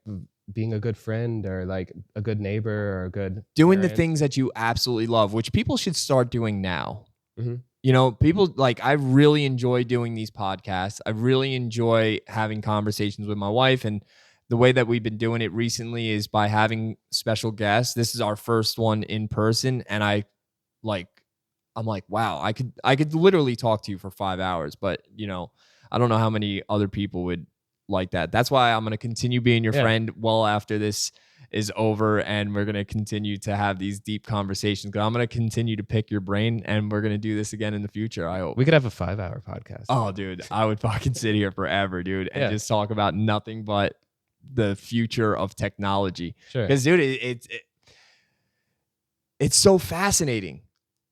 being a good friend or like a good neighbor or a good doing parent. The things that you absolutely love, which people should start doing now. Mm-hmm. You know, people like, I really enjoy doing these podcasts. I really enjoy having conversations with my wife, and the way that we've been doing it recently is by having special guests. This is our first one in person, and I'm like, wow, I could literally talk to you for 5 hours, but you know, I don't know how many other people would like that. That's why I'm going to continue being your friend well after this is over, and we're going to continue to have these deep conversations. I'm going to continue to pick your brain, and we're going to do this again in the future. I hope we could have a 5-hour podcast. Oh, dude, I would fucking sit here forever, dude, and just talk about nothing but the future of technology. Sure. Because, dude, it's so fascinating.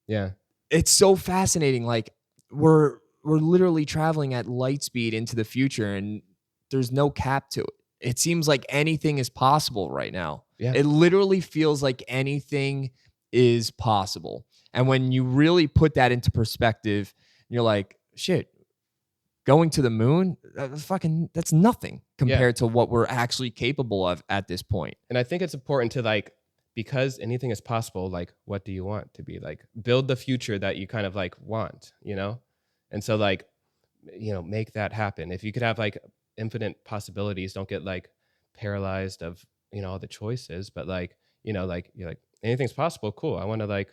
Yeah. It's so fascinating. Like we're literally traveling at light speed into the future, and there's no cap to it. It seems like anything is possible right now. Yeah. It literally feels like anything is possible. And when you really put that into perspective, you're like, shit, going to the moon, that's nothing compared to what we're actually capable of at this point. And I think it's important to like, because anything is possible, like, what do you want to be? Like, build the future that you kind of like want, you know? And so like, you know, make that happen. If you could have like infinite possibilities, don't get like paralyzed of, you know, all the choices, but like, you know, like you're like, anything's possible. Cool. I want to like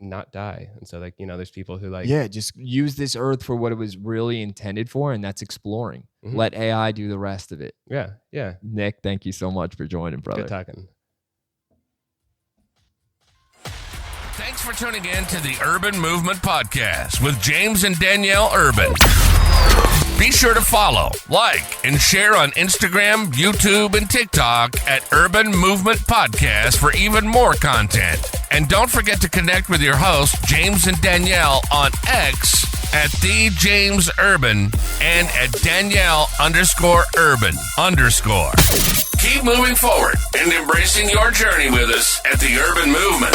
not die. And so like, you know, there's people who like, just use this earth for what it was really intended for. And that's exploring. Let AI do the rest of it. Yeah. Yeah. Nick, thank you so much for joining, brother. Good talking. Thanks for tuning in to the Urban Movement Podcast with James and Danielle Urban. Be sure to follow, like, and share on Instagram, YouTube, and TikTok at Urban Movement Podcast for even more content. And don't forget to connect with your hosts, James and Danielle, on X at @TheJamesUrban and at Danielle_Urban_. Keep moving forward and embracing your journey with us at the Urban Movement.